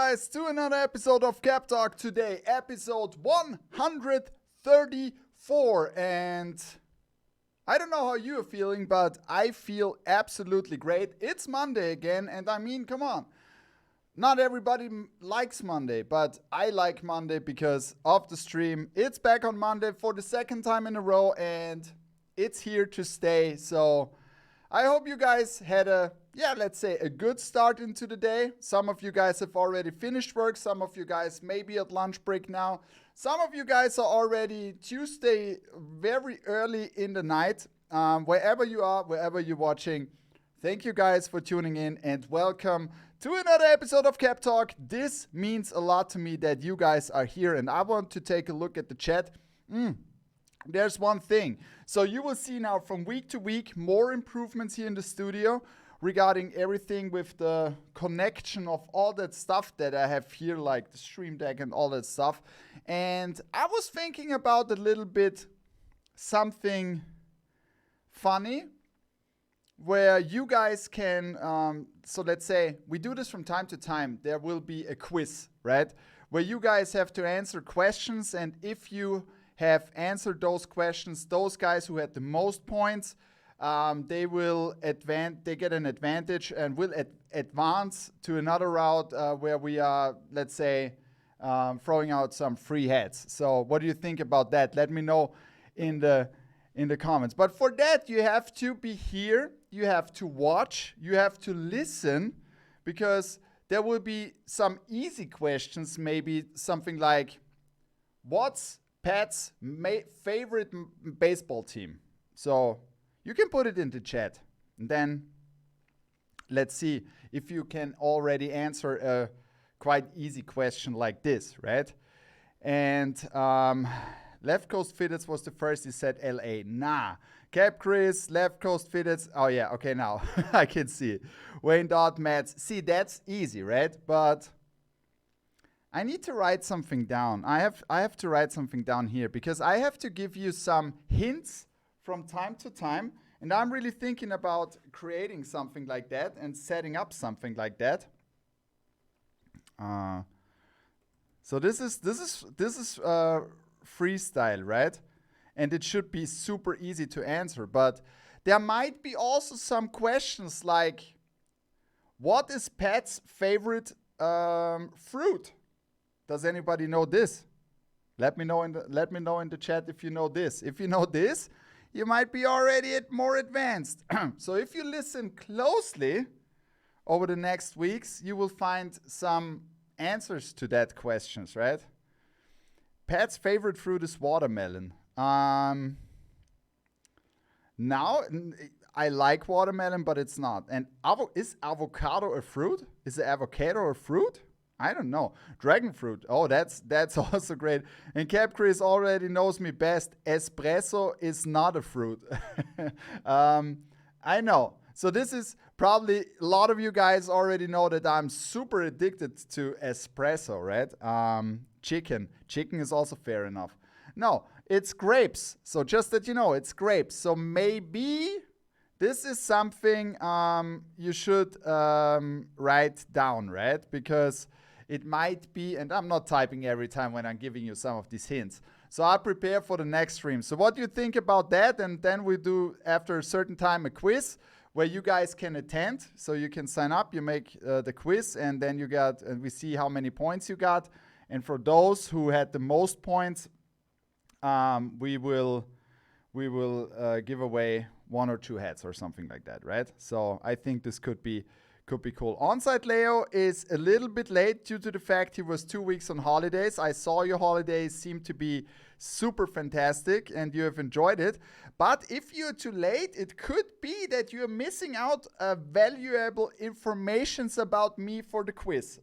guys, to another episode of Cap Talk today, episode 134. And I don't know how you are feeling, but I feel absolutely great. It's Monday again, and I mean, come on. Not everybody likes Monday, but I like Monday because of the stream. It's back on Monday for the second time in a row, and it's here to stay. So I hope you guys had a good start into the day. Some of you guys have already finished work. Some of you guys may be at lunch break now. Some of you guys are already Tuesday very early in the night. Wherever you are, wherever you're watching, thank you guys for tuning in and welcome to another episode of Cap Talk. This means a lot to me that you guys are here, and I want to take a look at the chat. There's one thing. So you will see now from week to week more improvements here in the studio regarding everything with the connection of all that stuff that I have here, like the stream deck and all that stuff. And I was thinking about a little bit something funny where you guys can, so let's say we do this from time to time. There will be a quiz, right? Where you guys have to answer questions, and if you have answered those questions, those guys who had the most points, they get an advantage and will advance to another route where we are, let's say, throwing out some free hats. So what do you think about that? Let me know in the comments. But for that, you have to be here, you have to watch, you have to listen, because there will be some easy questions, maybe something like, what's Pat's favorite baseball team? So you can put it in the chat. And then let's see if you can already answer a quite easy question like this, right? And Left Coast Fitteds was the first. He said LA. Nah. Cap Chris, Left Coast Fitteds. Oh, yeah. Okay, now I can see it. Wayne Dot, Mats. See, that's easy, right? But I need to write something down. I have to write something down here because I have to give you some hints from time to time. And I'm really thinking about creating something like that and setting up something like that. So this is freestyle, right? And it should be super easy to answer. But there might be also some questions like, what is Pat's favorite fruit? Does anybody know this? Let me know in the chat if you know this. If you know this, you might be already more advanced. So if you listen closely over the next weeks, you will find some answers to that questions, right? Pat's favorite fruit is watermelon. Now I like watermelon, but it's not. And is avocado a fruit? Is the avocado a fruit? I don't know. Dragon fruit. Oh, that's also great. And Cap Chris already knows me best. Espresso is not a fruit. I know. So this is probably, a lot of you guys already know that I'm super addicted to espresso, right? Chicken. Chicken is also fair enough. No, it's grapes. So just that you know, it's grapes. So maybe this is something you should write down, right? Because it might be, and I'm not typing every time when I'm giving you some of these hints. So I prepare for the next stream. So what do you think about that? And then we do, after a certain time, a quiz where you guys can attend. So you can sign up, you make the quiz, and then and we see how many points you got. And for those who had the most points, we will give away 1 or 2 hats or something like that, right? So I think this could be cool. Onsite Leo is a little bit late due to the fact he was 2 weeks on holidays. I saw your holidays seem to be super fantastic and you have enjoyed it. But if you're too late, it could be that you're missing out valuable informations about me for the quiz.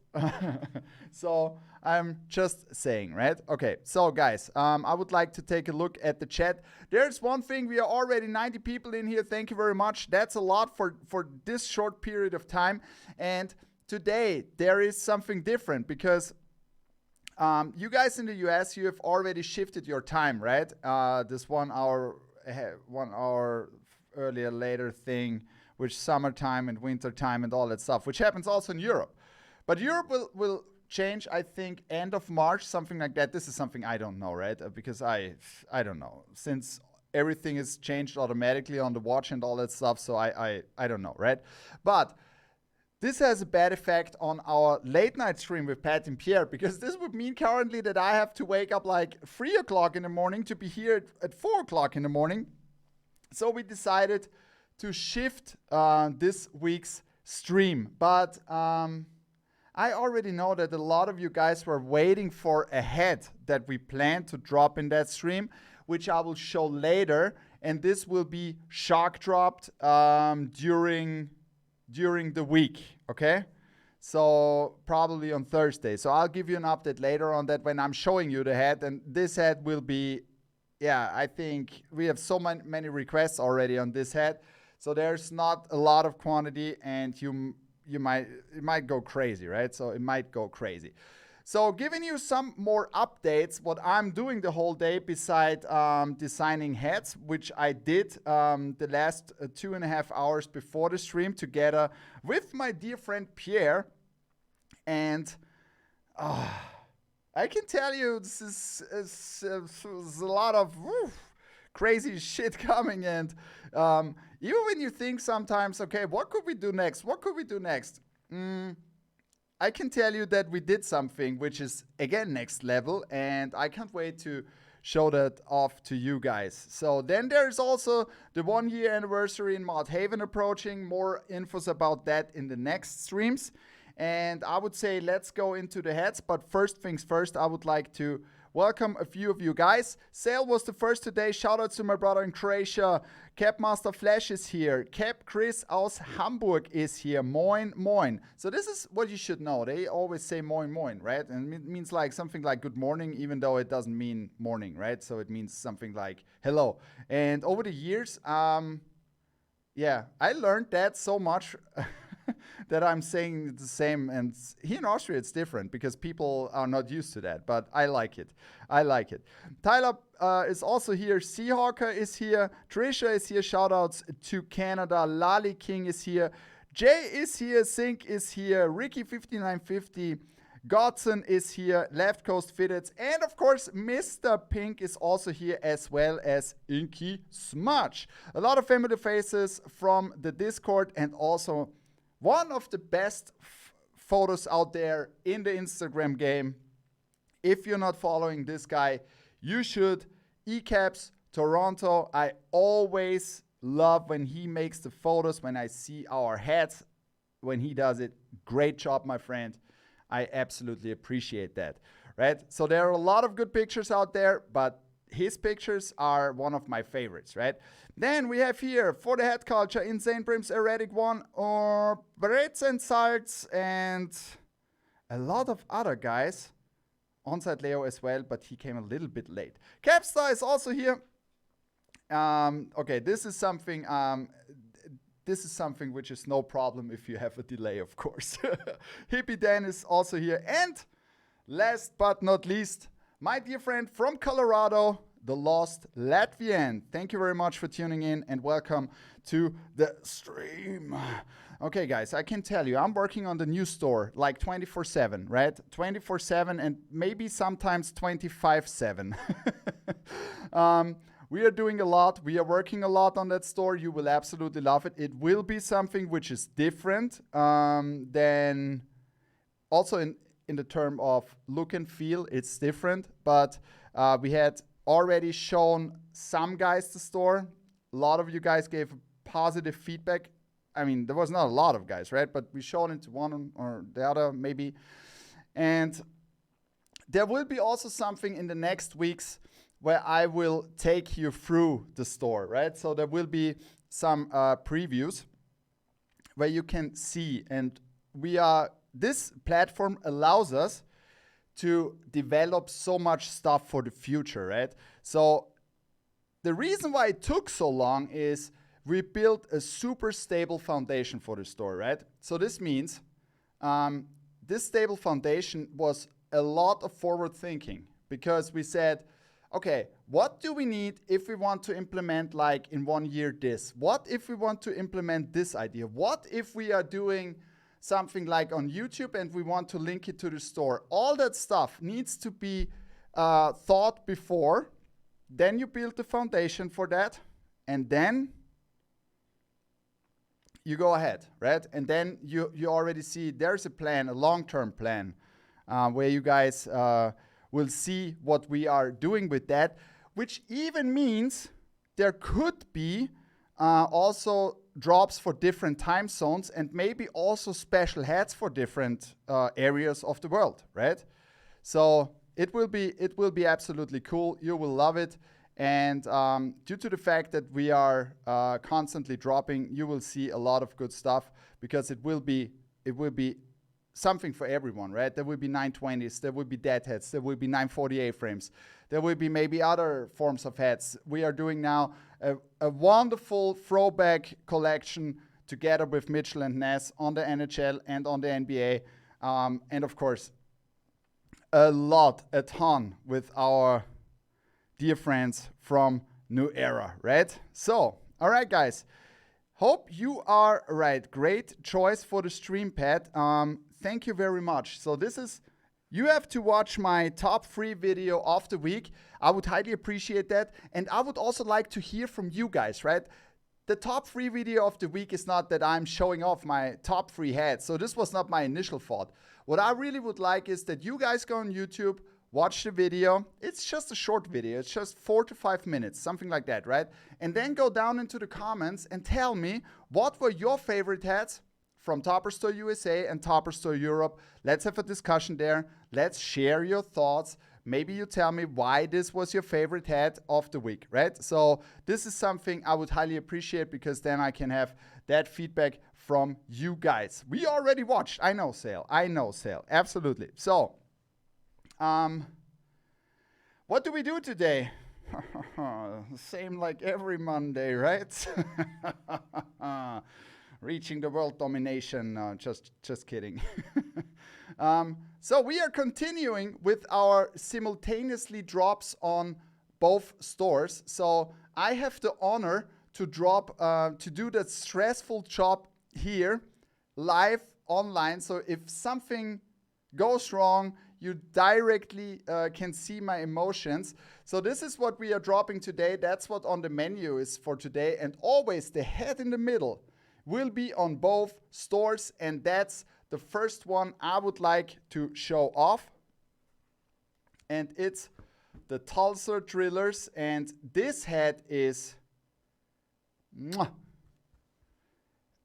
So I'm just saying, right? Okay, so guys, I would like to take a look at the chat. There's one thing, we are already 90 people in here. Thank you very much. That's a lot for this short period of time. And today there is something different because you guys in the US, you have already shifted your time, right? This 1 hour earlier, later thing, which summertime and winter time and all that stuff, which happens also in Europe. But Europe will change, I think, end of March, something like that. This is something I don't know, right? Because I don't know. Since everything is changed automatically on the watch and all that stuff, so I don't know, right? But this has a bad effect on our late night stream with Pat and Pierre, because this would mean currently that I have to wake up like 3 o'clock in the morning to be here at 4 o'clock in the morning. So we decided to shift this week's stream. But I already know that a lot of you guys were waiting for a head that we plan to drop in that stream, which I will show later. And this will be shock dropped during the week, okay? So probably on Thursday. So I'll give you an update later on that when I'm showing you the head. And this head will be, yeah, I think we have so many requests already on this head. So there's not a lot of quantity, and it might go crazy, right? So it might go crazy. So giving you some more updates, what I'm doing the whole day beside designing heads, which I did the last 2.5 hours before the stream together with my dear friend Pierre. And I can tell you this is a lot of crazy shit coming. And even when you think sometimes, okay, what could we do next? What could we do next? I can tell you that we did something which is, again, next level, and I can't wait to show that off to you guys. So then there's also the 1-year anniversary in Mount Haven approaching. More infos about that in the next streams. And I would say let's go into the heads, but first things first, I would like to welcome a few of you guys. Sale was the first today. Shout out to my brother in Croatia. Capmaster Flash is here. Cap Chris aus Hamburg is here. Moin, moin. So this is what you should know. They always say moin, moin, right? And it means like something like good morning, even though it doesn't mean morning, right? So it means something like hello. And over the years, yeah, I learned that so much that I'm saying the same. And here in Austria, it's different because people are not used to that. But I like it. I like it. Tyler is also here. Seahawker is here. Trisha is here. Shoutouts to Canada. Lali King is here. Jay is here. Sync is here. Ricky5950. Godson is here. Left Coast Fitteds. And of course, Mr. Pink is also here, as well as Inky Smudge. A lot of familiar faces from the Discord, and also one of the best photos out there in the Instagram game. If you're not following this guy, you should. eCaps Toronto. I always love when he makes the photos, when I see our heads, when he does it. Great job, my friend. I absolutely appreciate that, right? So there are a lot of good pictures out there, but his pictures are one of my favorites, right? Then we have here, for the head culture, Insane Brims, Erratic One, or Breads and Salts, and a lot of other guys. Onside Leo as well, but he came a little bit late. Capstar is also here. Okay, this is something which is no problem if you have a delay, of course. Hippie Dan is also here. And last but not least, my dear friend from Colorado, the Lost Latvian. Thank you very much for tuning in and welcome to the stream. Okay, guys, I can tell you, I'm working on the new store like 24/7, right? 24/7 and maybe sometimes 25/7. We are doing a lot. We are working a lot on that store. You will absolutely love it. It will be something which is different than also in the term of look and feel. It's different, but we had already shown some guys the store. A lot of you guys gave positive feedback. I mean, there was not a lot of guys, right? But we showed it to one or the other maybe. And there will be also something in the next weeks where I will take you through the store, right? So there will be some previews where you can see. And this platform allows us to develop so much stuff for the future, right? So the reason why it took so long is we built a super stable foundation for the store, right? So this means this stable foundation was a lot of forward thinking, because we said, okay, what do we need if we want to implement, like in 1 year, this? What if we want to implement this idea? What if we are doing something like on YouTube and we want to link it to the store. All that stuff needs to be thought before. Then you build the foundation for that, and then you go ahead, right? And then you already see there's a plan, a long-term plan, where you guys will see what we are doing with that, which even means there could be also drops for different time zones and maybe also special hats for different areas of the world, right? So it will be absolutely cool. You will love it. And due to the fact that we are constantly dropping, you will see a lot of good stuff because it will be something for everyone, right? There will be 920s, there will be dead heads, there will be 948 frames, there will be maybe other forms of heads. We are doing now a wonderful throwback collection together with Mitchell and Ness on the NHL and on the NBA. And of course, a ton with our dear friends from New Era, right? So, all right, guys. Hope you are right. Great choice for the stream pad. Thank you very much. So you have to watch my top 3 video of the week. I would highly appreciate that. And I would also like to hear from you guys, right? The top 3 video of the week is not that I'm showing off my top 3 heads. So this was not my initial thought. What I really would like is that you guys go on YouTube, watch the video. It's just a short video. It's just 4 to 5 minutes, something like that, right? And then go down into the comments and tell me what were your favorite hats from Topper Store USA and Topper Store Europe. Let's have a discussion there. Let's share your thoughts. Maybe you tell me why this was your favorite hat of the week, right? So this is something I would highly appreciate because then I can have that feedback from you guys. We already watched. I know, Sale. Absolutely. So, what do we do today? Same like every Monday, right? Reaching the world domination. Just kidding. So we are continuing with our simultaneously drops on both stores. So I have the honor to to do that stressful job here live online. So if something goes wrong, you directly can see my emotions. So this is what we are dropping today. That's what on the menu is for today. And always the head in the middle will be on both stores. And that's the first one I would like to show off. And it's the Tulsa Drillers. And this head is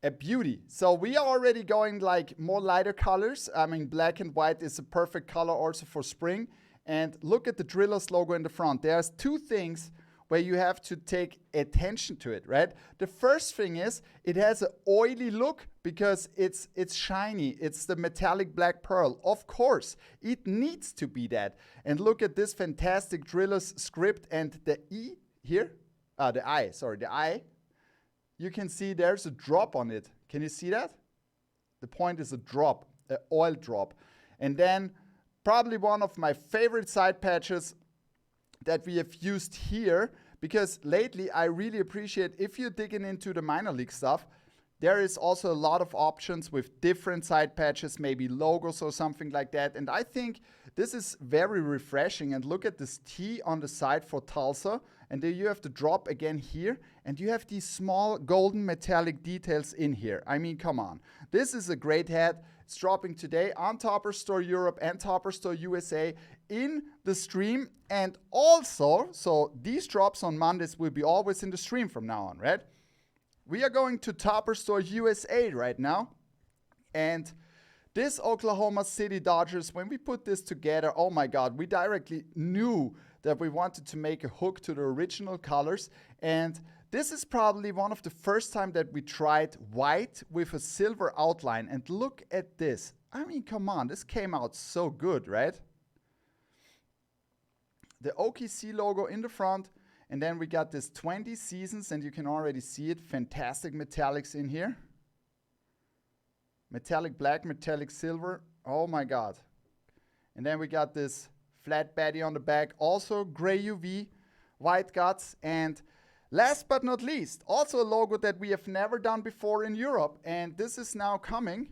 a beauty. So we are already going like more lighter colors. I mean, black and white is a perfect color also for spring. And look at the Drillers logo in the front. There's 2 things where you have to take attention to it, right? The first thing is it has an oily look because it's shiny. It's the metallic black pearl. Of course, it needs to be that. And look at this fantastic Drillers script and the E here. The I. You can see there's a drop on it. Can you see that? The point is a drop, an oil drop. And then probably one of my favorite side patches that we have used here, because lately I really appreciate if you're digging into the minor league stuff, there is also a lot of options with different side patches, maybe logos or something like that. And I think this is very refreshing. And look at this T on the side for Tulsa. And then you have the drop again here. And you have these small golden metallic details in here. I mean, come on. This is a great hat. It's dropping today on Topper Store Europe and Topper Store USA in the stream. And also, so these drops on Mondays will be always in the stream from now on, right? We are going to Topper Store USA right now. And this Oklahoma City Dodgers, when we put this together, oh my God, we directly knew that we wanted to make a hook to the original colors. And this is probably one of the first time that we tried white with a silver outline. And look at this. I mean, come on, this came out so good, right? The OKC logo in the front. And then we got this 20 seasons, and you can already see it. Fantastic metallics in here. Metallic black, metallic silver. Oh my God. And then we got this flat baddie on the back. Also gray UV, white guts. And last but not least, also a logo that we have never done before in Europe. And this is now coming.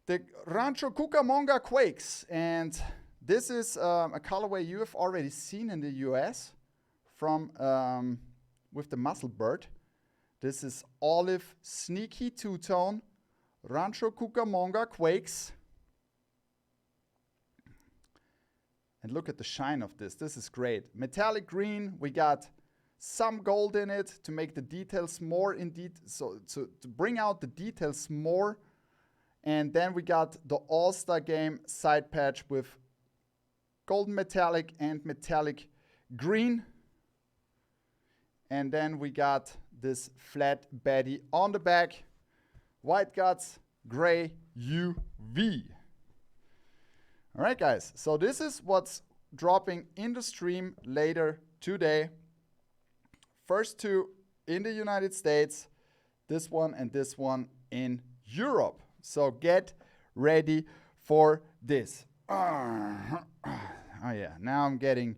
the Rancho Cucamonga Quakes. And this is a colorway you have already seen in the US from with the Muscle Bird. This is olive sneaky two-tone Rancho Cucamonga Quakes. And look at the shine of this. This is great. Metallic green. We got some gold in it to make the details more in detail. So to bring out the details more. And then we got the All-Star Game side patch with golden metallic and metallic green. And then we got this flat baddie on the back. White guts, gray UV. All right, guys. So this is what's dropping in the stream later today. First two in the United States. This one and this one in Europe. So get ready for this. Oh yeah, now I'm getting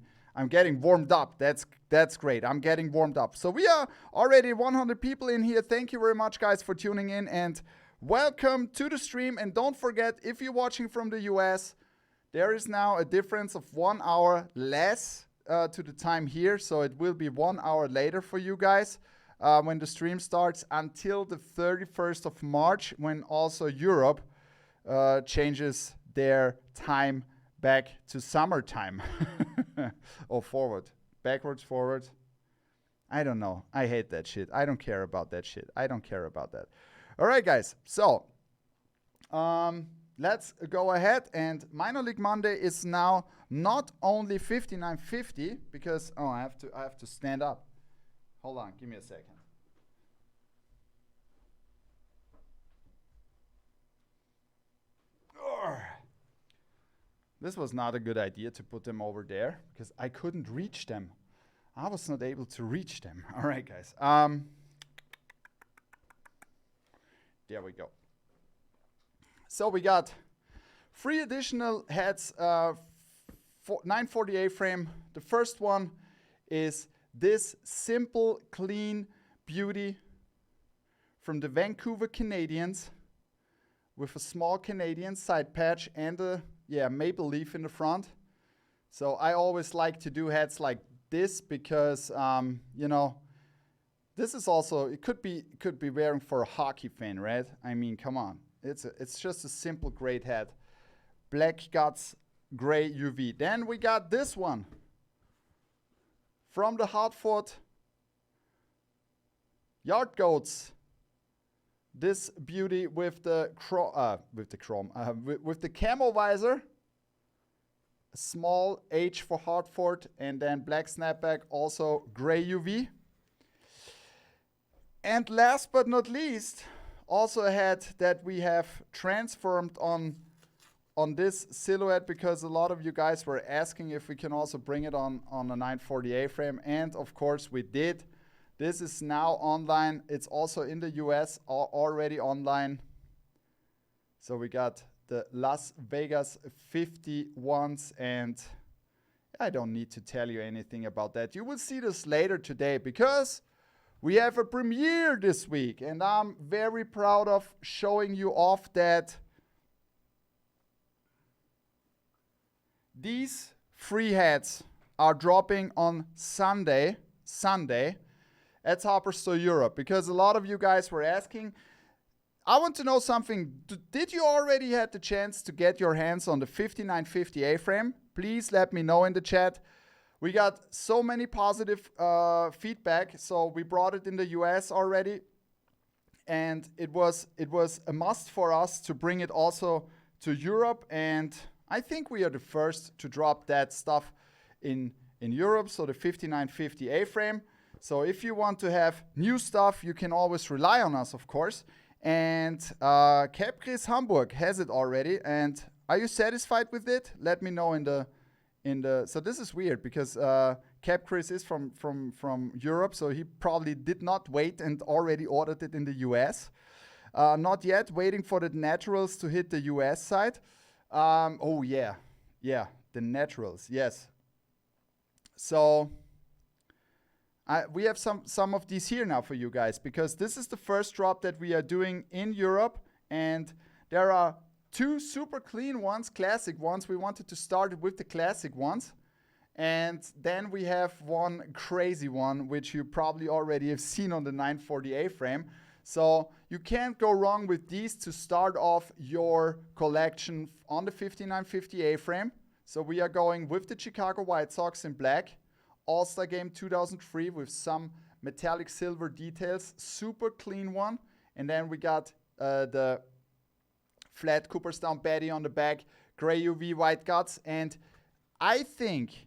warmed up. That's great. I'm getting warmed up. So we are already 100 people in here. Thank you very much, guys, for tuning in and welcome to the stream. And don't forget, if you're watching from the US, there is now a difference of 1 hour less to the time here. So it will be 1 hour later for you guys when the stream starts until the 31st of March, when also Europe changes their time back to summertime. Or forward. Backwards, forward. I don't know. I hate that shit. I don't care about that shit. I don't care about that. All right, guys. So, let's go ahead. And Minor League Monday is now not only 59.50 because I have to stand up. Hold on, give me a second. This was not a good idea to put them over there because I couldn't reach them. I was not able to reach them. All right, guys. There we go. So we got 3 additional heads, 940 A-frame. The first one is this simple, clean beauty from the Vancouver Canadians with a small Canadian side patch and a maple leaf in the front. So I always like to do hats like this because this is also, it could be wearing for a hockey fan, right? I mean, come on. It's just a simple great hat. Black guts, gray UV. Then we got this one from the Hartford Yard Goats. This beauty with the camo visor, a small H for Hartford, and then black snapback, also gray UV. And last but not least, also a hat that we have transformed on this silhouette because a lot of you guys were asking if we can also bring it on a 940 A-frame, and of course we did. This is now online. It's also in the US already online. So we got the Las Vegas 51s, and I don't need to tell you anything about that. You will see this later today because we have a premiere this week, and I'm very proud of showing you off that these 3 hats are dropping on Sunday. At Hopper Store Europe, because a lot of you guys were asking. I want to know something. Did you already had the chance to get your hands on the 5950 A-frame? Please let me know in the chat. We got so many positive feedback, so we brought it in the US already, and it was a must for us to bring it also to Europe, and I think we are the first to drop that stuff in Europe, so the 5950 A-frame. So if you want to have new stuff, you can always rely on us, of course. And Cap Chris Hamburg has it already. And are you satisfied with it? Let me know in the. So this is weird because Cap Chris is from Europe, so he probably did not wait and already ordered it in the US. Not yet, waiting for the naturals to hit the US side. Oh yeah, the naturals, yes. So. We have some of these here now for you guys because this is the first drop that we are doing in Europe, and there are two super clean ones, classic ones. We wanted to start with the classic ones. And then we have one crazy one, which you probably already have seen on the 940 frame. So you can't go wrong with these to start off your collection on the 5950 frame. So we are going with the Chicago White Sox in black. All-Star Game 2003 with some metallic silver details. Super clean one. And then we got the flat Cooperstown Betty on the back. Gray UV white guts. And I think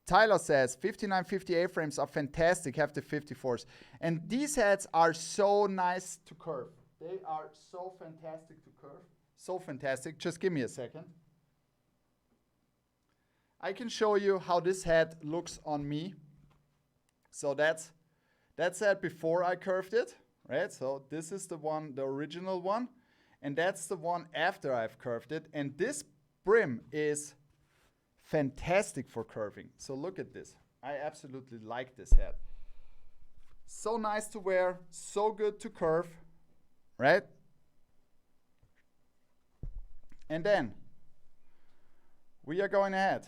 Tyler says 5950 frames are fantastic. Have the 54s. And these heads are so nice to curve. They are so fantastic to curve. So fantastic. Just give me a second. I can show you how this head looks on me. So that's it before I curved it, right? So this is the one, the original one. And that's the one after I've curved it. And this brim is fantastic for curving. So look at this. I absolutely like this head. So nice to wear, so good to curve, right? And then we are going ahead.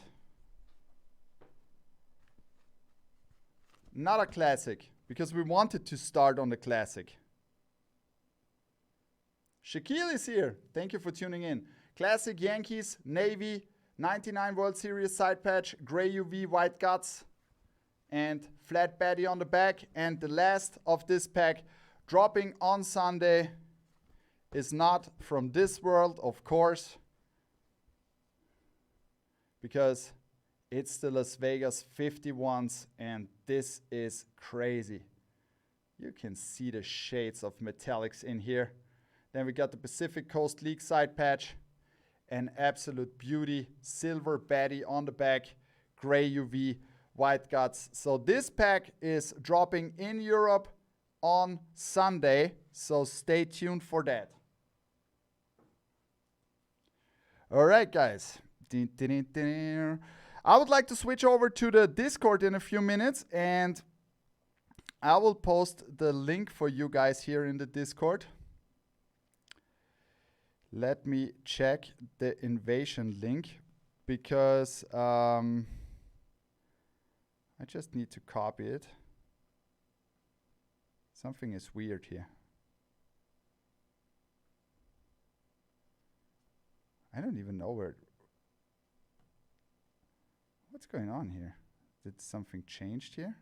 Not a classic, because we wanted to start on the classic. Shaquille is here. Thank you for tuning in. Classic Yankees, Navy, 99 World Series side patch, gray UV, white guts, and flat Betty on the back. And the last of this pack, dropping on Sunday, is not from this world, of course, because it's the Las Vegas 51s, and this is crazy. You can see the shades of metallics in here. Then we got the Pacific Coast League side patch, an absolute beauty, silver Betty on the back, gray UV, white guts. So this pack is dropping in Europe on Sunday, so stay tuned for that. All right, guys. I would like to switch over to the Discord in a few minutes, and I will post the link for you guys here in the Discord. Let me check the invasion link, because I just need to copy it. Something is weird here. I don't even know where. What's going on here? Did something changed here?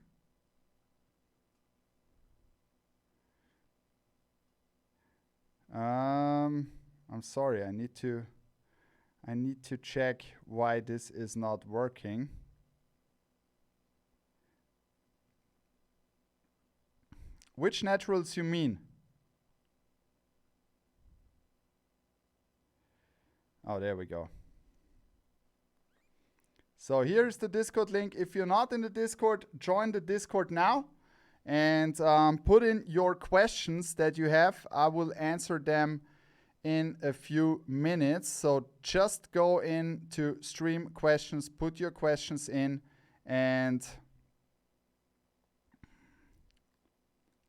I'm sorry. I need to check why this is not working. Which naturals you mean? Oh, there we go. So here's the Discord link. If you're not in the Discord, join the Discord now and put in your questions that you have. I will answer them in a few minutes. So just go into stream questions, put your questions in, and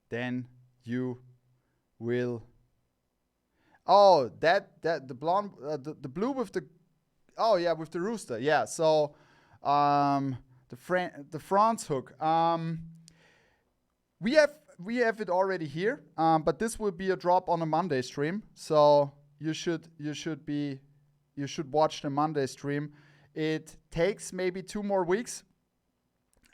then you will. Oh, the blonde, the blue with the. Oh yeah, with the rooster. Yeah. So the France hook. We have it already here, but this will be a drop on a Monday stream. So you should watch the Monday stream. It takes maybe 2 more weeks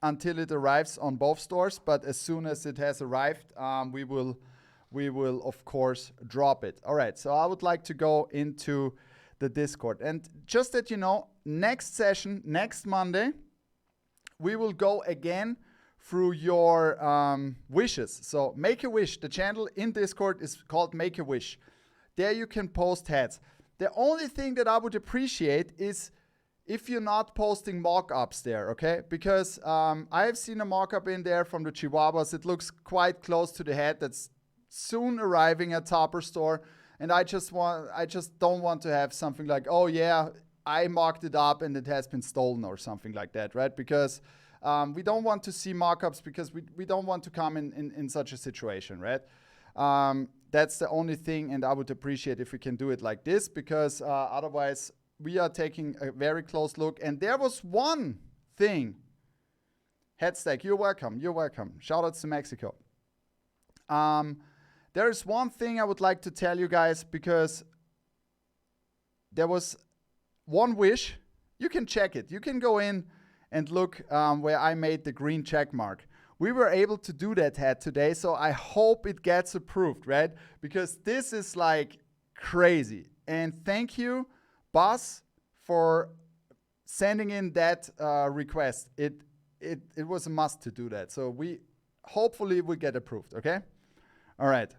until it arrives on both stores, but as soon as it has arrived, we will of course drop it. All right. So I would like to go into the Discord, and just that you know, next session, next Monday, we will go again through your wishes. So make a wish. The channel in Discord is called Make a Wish. There you can post hats. The only thing that I would appreciate is if you're not posting mock-ups there, okay? Because I have seen a mock-up in there from the Chihuahuas. It looks quite close to the head that's soon arriving at Topper Store. And I just don't want to have something like, oh yeah, I mocked it up and it has been stolen or something like that, right? Because we don't want to see mock-ups, because we don't want to come in such a situation, right? That's the only thing, and I would appreciate if we can do it like this, because otherwise we are taking a very close look. And there was one thing. Headstack, you're welcome. You're welcome. Shout out to Mexico. There is one thing I would like to tell you guys, because there was one wish. You can check it. You can go in and look where I made the green check mark. We were able to do that head today, so I hope it gets approved, right? Because this is like crazy. And thank you, boss, for sending in that request. It was a must to do that. So we hopefully will get approved, okay? All right.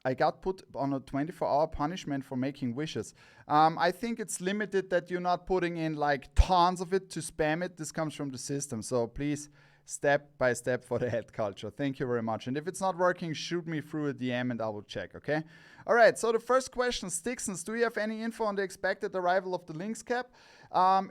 I got put on a 24-hour punishment for making wishes. I think it's limited that you're not putting in like tons of it to spam it. This comes from the system. So please, step by step for the head culture. Thank you very much. And if it's not working, shoot me through a DM and I will check, okay? All right, so the first question, Stixons, do you have any info on the expected arrival of the Lynx cap?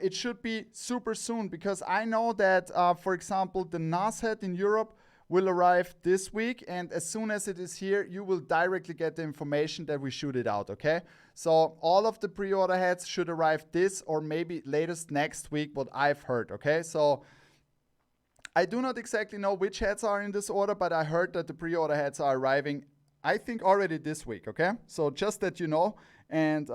It should be super soon, because I know that, for example, the NAS head in Europe will arrive this week, and as soon as it is here, you will directly get the information that we shoot it out, okay? So all of the pre-order heads should arrive this or maybe latest next week, what I've heard, okay? So I do not exactly know which heads are in this order, but I heard that the pre-order heads are arriving, I think, already this week, okay? So just that you know, and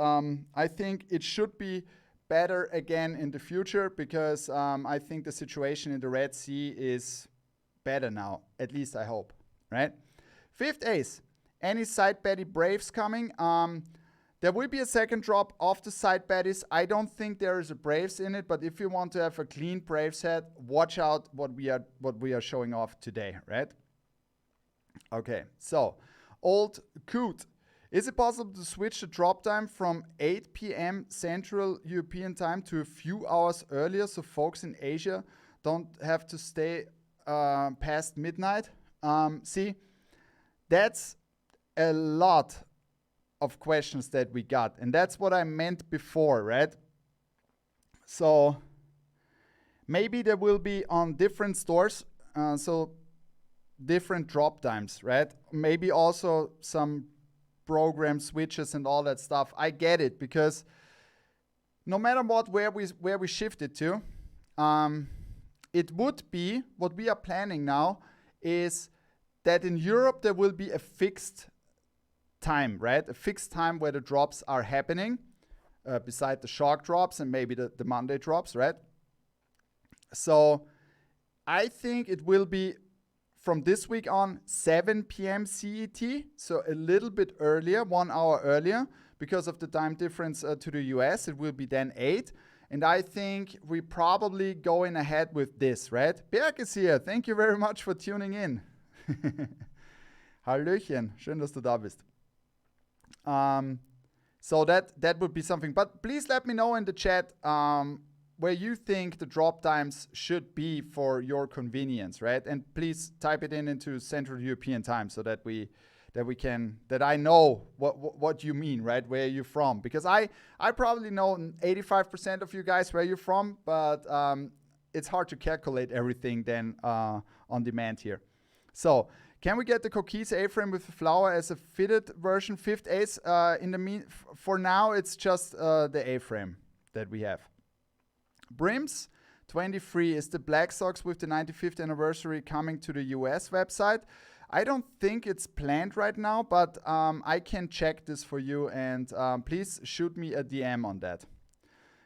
I think it should be better again in the future, because I think the situation in the Red Sea is better now, at least I hope, right? Fifth ace, any side Betty Braves coming? There will be a second drop of the side Betties. I don't think there is a Braves in it, but if you want to have a clean Braves set, watch out what we are showing off today, right? Okay, so old Coot. Is it possible to switch the drop time from 8 p.m. Central European time to a few hours earlier, so folks in Asia don't have to stay past midnight? See, that's a lot of questions that we got, and that's what I meant before, right? So maybe there will be on different stores, so different drop times, right? Maybe also some program switches and all that stuff. I get it, because no matter what, where we shift it to, it would be, what we are planning now is that in Europe there will be a fixed time, right? A fixed time where the drops are happening, beside the shark drops and maybe the Monday drops, right? So I think it will be from this week on 7 p.m. CET, so a little bit earlier, 1 hour earlier, because of the time difference to the US. It will be then 8. And I think we probably going ahead with this, right? Berg is here. Thank you very much for tuning in. Hallöchen. Schön, dass du da bist. So that would be something. But please let me know in the chat where you think the drop times should be for your convenience, right? And please type it into Central European time, so that I know what you mean, right? Where you're from, because I probably know 85% of you guys where you're from, but it's hard to calculate everything then on demand here. So can we get the Coquise A-frame with the flower as a fitted version, 5th ace? For now, it's just the A-frame that we have. Brims 23 is the Black Sox with the 95th anniversary coming to the US website. I don't think it's planned right now, but I can check this for you, and please shoot me a DM on that.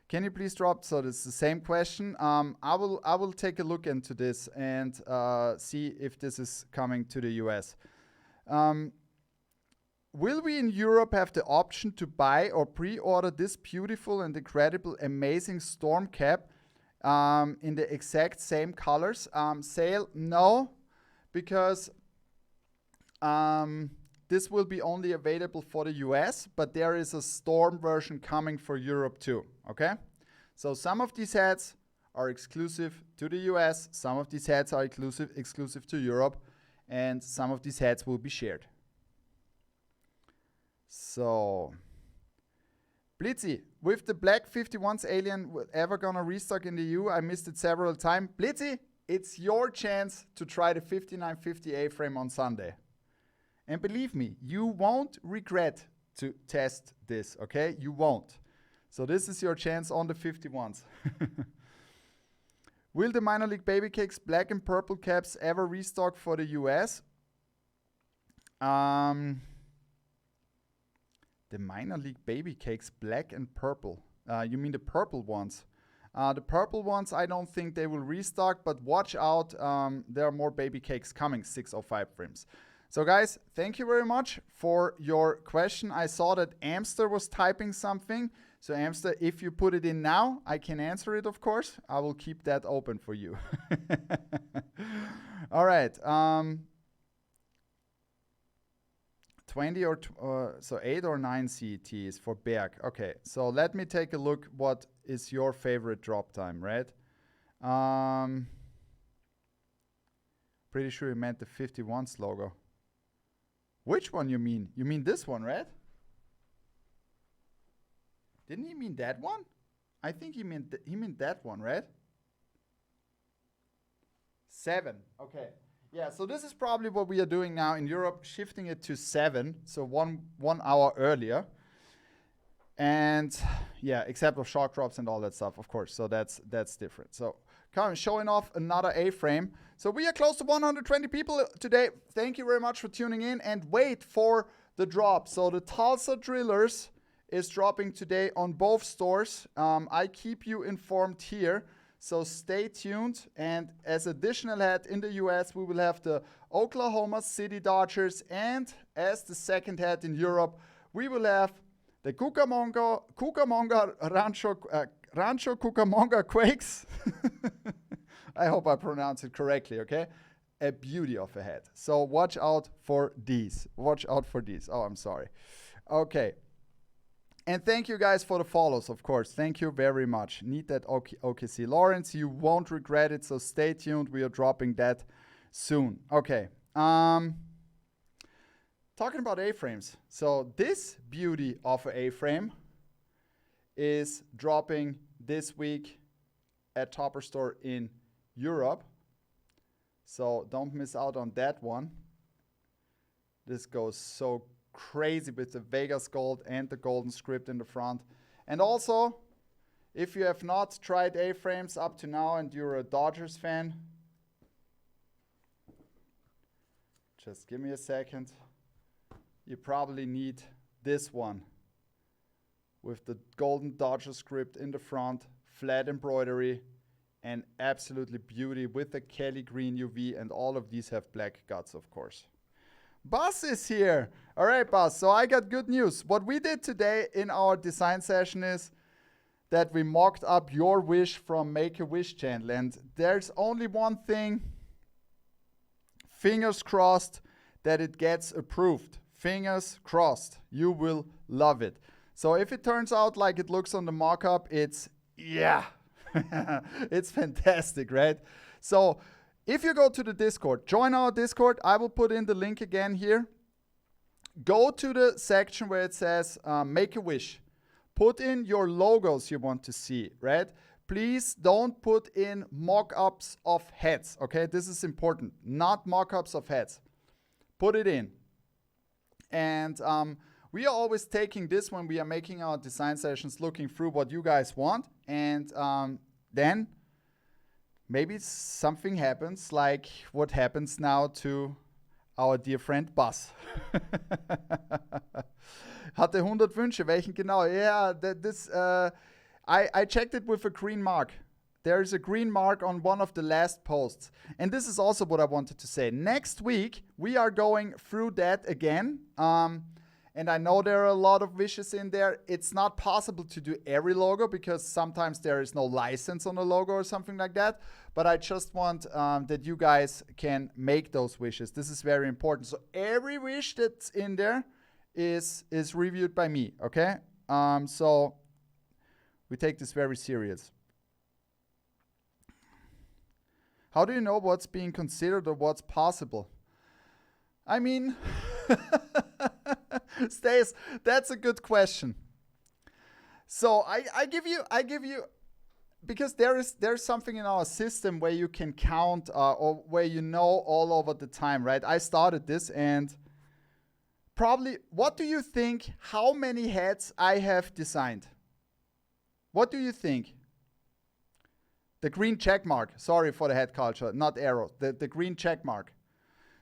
Can you please drop? So this is the same question. I will take a look into this and see if this is coming to the US. Will we in Europe have the option to buy or pre-order this beautiful and incredible, amazing storm cap in the exact same colors? Sale? No, because this will be only available for the US, but there is a storm version coming for Europe too, okay? So some of these hats are exclusive to the US, some of these hats are exclusive to Europe, and some of these hats will be shared. So, Blitzy, with the Black 51's Alien ever gonna restock in the EU? I missed it several times. Blitzy, it's your chance to try the 5950 A-frame on Sunday. And believe me, you won't regret to test this, okay? You won't. So this is your chance on the 51s. Will the minor league baby cakes black and purple caps ever restock for the US? The minor league baby cakes black and purple. You mean the purple ones? The purple ones, I don't think they will restock, but watch out. There are more baby cakes coming, 605 frames. So guys, thank you very much for your question. I saw that Amster was typing something. So Amster, if you put it in now, I can answer it, of course. I will keep that open for you. All right. 20 or so 8 or 9 CETs for Berg. Okay, so let me take a look. What is your favorite drop time, right? Pretty sure you meant the 51s logo. Which one you mean? You mean this one, right? Didn't he mean that one? I think he meant that one, right? 7. Okay. Yeah, so this is probably what we are doing now in Europe, shifting it to 7, so one hour earlier. And yeah, except of shock drops and all that stuff, of course. So that's different. So showing off another A-frame. So we are close to 120 people today. Thank you very much for tuning in, and wait for the drop. So the Tulsa Drillers is dropping today on both stores. I keep you informed here. So stay tuned. And as additional head in the US, we will have the Oklahoma City Dodgers. And as the second head in Europe, we will have the Cucamonga Rancho Cucamonga Quakes. I hope I pronounce it correctly, okay? A beauty of a head. So watch out for these. Watch out for these. Oh, I'm sorry. Okay. And thank you guys for the follows, of course. Thank you very much. Need that OKC Lawrence. You won't regret it, so stay tuned. We are dropping that soon. Okay. Talking about A-frames. So this beauty of an A-frame is dropping this week at Topper Store in Europe. So don't miss out on that one. This goes so crazy with the Vegas gold and the golden script in the front. And also, if you have not tried A-frames up to now and you're a Dodgers fan, just give me a second. You probably need this one with the golden Dodger script in the front, flat embroidery, and absolutely beauty with the Kelly green UV, and all of these have black guts, of course. Buzz is here. All right, Buzz. So I got good news. What we did today in our design session is that we mocked up your wish from Make-A-Wish channel. And there's only one thing. Fingers crossed that it gets approved. Fingers crossed. You will love it. So if it turns out like it looks on the mock-up, it's, yeah. It's fantastic, right? So if you go to the Discord, join our Discord. I will put in the link again here. Go to the section where it says Make-A-Wish. Put in your logos you want to see, right? Please don't put in mock-ups of heads, okay? This is important. Not mock-ups of heads. Put it in. And we are always taking this when we are making our design sessions, looking through what you guys want. And then maybe something happens, like what happens now to our dear friend Buzz. Hatte 100 Wünsche, welchen genau? Yeah, I checked it with a green mark. There is a green mark on one of the last posts. And this is also what I wanted to say. Next week, we are going through that again. And I know there are a lot of wishes in there. It's not possible to do every logo because sometimes there is no license on the logo or something like that. But I just want that you guys can make those wishes. This is very important. So every wish that's in there is reviewed by me, okay? So we take this very serious. How do you know what's being considered or what's possible? I mean, Stace, that's a good question. So I give you, because there's something in our system where you can count or where you know all over the time, right? I started this and probably, what do you think how many hats I have designed? What do you think? The green check mark. Sorry for the hat culture, not arrow. The green check mark.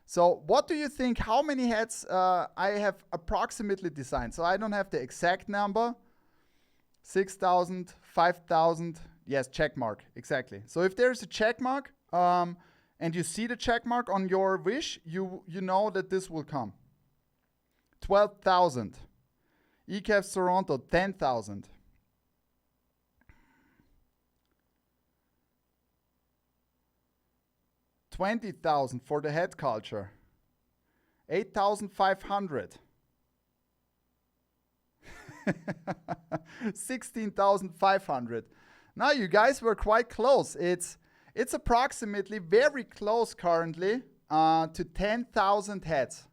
So what do you think how many hats I have approximately designed? So I don't have the exact number. 6,000, 5,000. Yes, check mark. Exactly. So if there's a check mark and you see the check mark on your wish, you know that this will come. 12,000. ECAFs Toronto, 10,000. 20,000 for the head culture. 8,500. 16,500. Now you guys were quite close. It's approximately very close currently to 10,000 heads.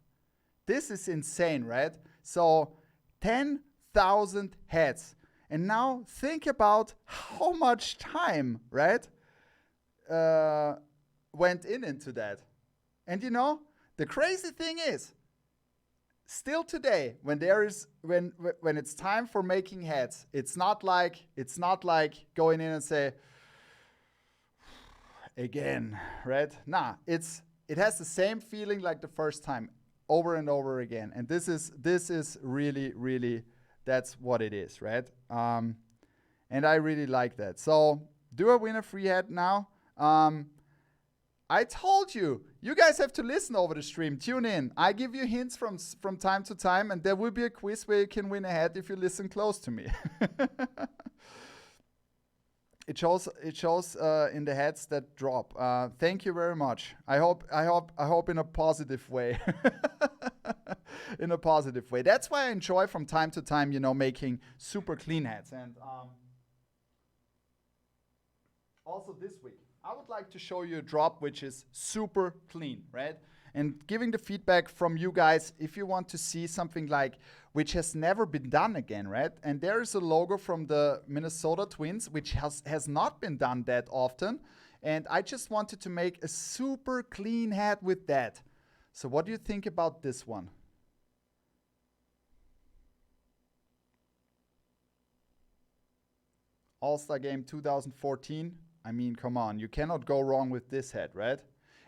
This is insane, right? So 10,000 heads. And now think about how much time, right, went into that. And you know, the crazy thing is, still today, when it's time for making hats, it's not like going in and say again, right? Nah, it has the same feeling like the first time, over and over again. And this is really that's what it is, right? And I really like that. So do I win a free hat now? I told you, you guys have to listen over the stream. Tune in. I give you hints from time to time, and there will be a quiz where you can win a hat if you listen close to me. It shows in the hats that drop. Thank you very much. I hope in a positive way. In a positive way. That's why I enjoy from time to time, you know, making super clean hats. And also this week, I would like to show you a drop which is super clean, right? And giving the feedback from you guys if you want to see something like which has never been done again, right? And there is a logo from the Minnesota Twins which has not been done that often. And I just wanted to make a super clean hat with that. So what do you think about this one? All-Star Game 2014. I mean, come on, you cannot go wrong with this hat, right?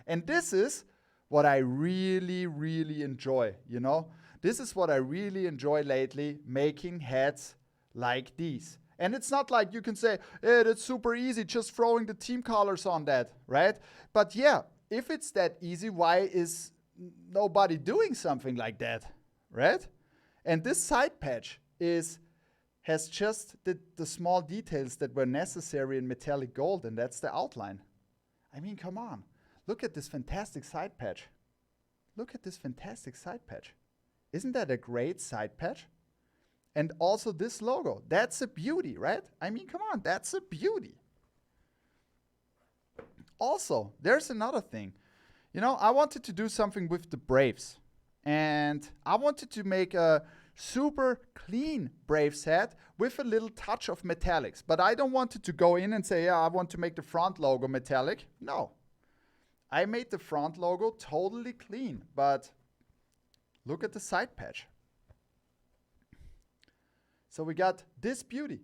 And this is what I really enjoy, you know? This is what I really enjoy lately, making hats like these. And it's not like you can say, hey, that's super easy, just throwing the team colors on that, right? But yeah, if it's that easy, why is nobody doing something like that, right? And this side patch has just the small details that were necessary in metallic gold, and that's the outline. I mean, come on. Look at this fantastic side patch. Look at this fantastic side patch. Isn't that a great side patch? And also this logo. That's a beauty, right? I mean, come on, that's a beauty. Also, there's another thing. You know, I wanted to do something with the Braves. And I wanted to make a super clean Braves hat with a little touch of metallics. But I don't want it to go in and say, yeah, I want to make the front logo metallic. No. I made the front logo totally clean. But look at the side patch. So we got this beauty.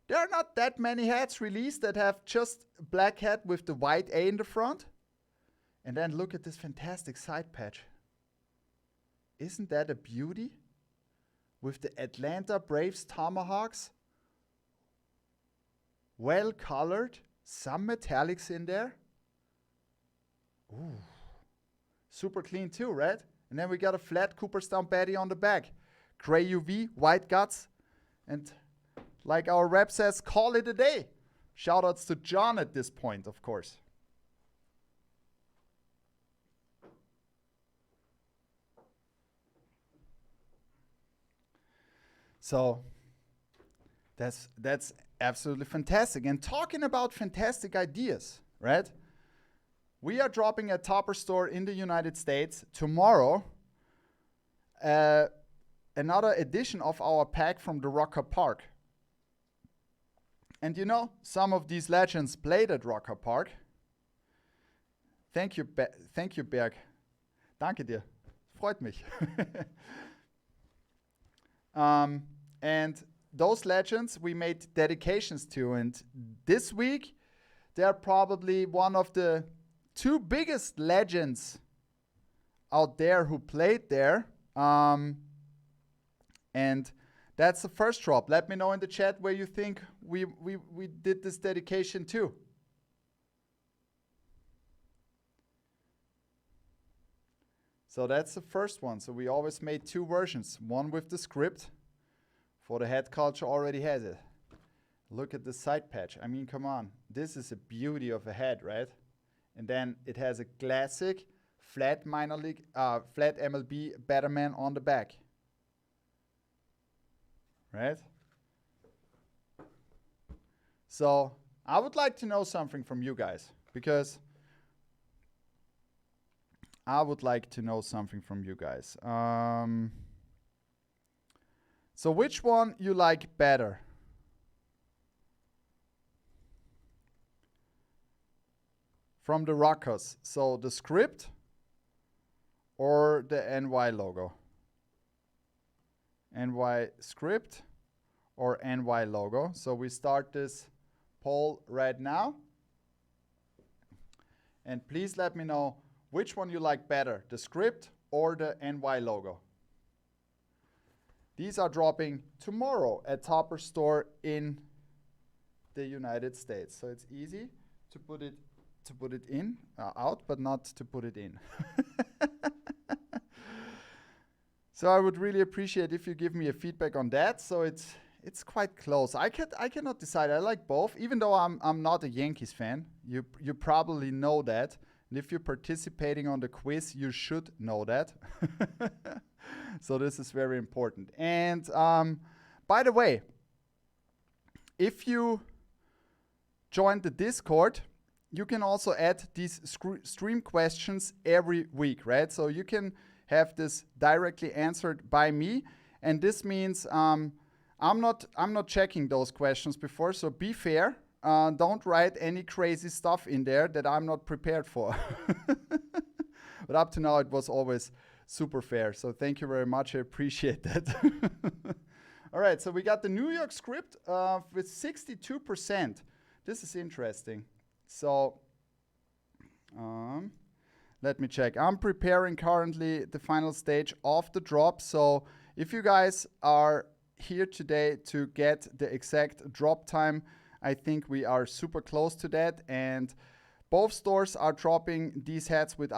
There are not that many hats released that have just a black hat with the white A in the front. And then look at this fantastic side patch. Isn't that a beauty? With the Atlanta Braves tomahawks. Well colored. Some metallics in there. Ooh. Super clean too, right? And then we got a flat Cooperstown Betty on the back. Gray UV, white guts. And like our rep says, call it a day. Shoutouts to John at this point, of course. So that's absolutely fantastic. And talking about fantastic ideas, right? We are dropping at Topper Store in the United States tomorrow another edition of our pack from the Rocker Park. And you know, some of these legends played at Rocker Park. Thank you, Berg. Danke dir. freut mich. And those legends we made dedications to. And this week, they're probably one of the two biggest legends out there who played there. And that's the first drop. Let me know in the chat where you think we did this dedication to. So that's the first one. So we always made two versions. One with the script. For the head culture already has it. Look at the side patch. I mean, come on. This is a beauty of a head, right? And then it has a classic flat minor league, flat MLB Batterman on the back. Right? So I would like to know something from you guys, because I would like to know something from you guys. So which one you like better? From the Rockers. So the script or the NY logo? NY script or NY logo. So we start this poll right now. And please let me know which one you like better, the script or the NY logo. These are dropping tomorrow at Topper Store in the United States. So it's easy to put it in, out, but not to put it in. So I would really appreciate if you give me a feedback on that. So it's quite close. I cannot decide. I like both, even though I'm not a Yankees fan. You probably know that. And if you're participating on the quiz, you should know that. So this is very important. And by the way, if you join the Discord, you can also add these stream questions every week, right? So you can have this directly answered by me. And this means I'm not checking those questions before, so be fair. Don't write any crazy stuff in there that I'm not prepared for. But up to now, it was always super fair. So thank you very much. I appreciate that. All right, so we got the New York script with 62%. This is interesting. So let me check. I'm preparing currently the final stage of the drop. So if you guys are here today to get the exact drop time, I think we are super close to that. And both stores are dropping these hats which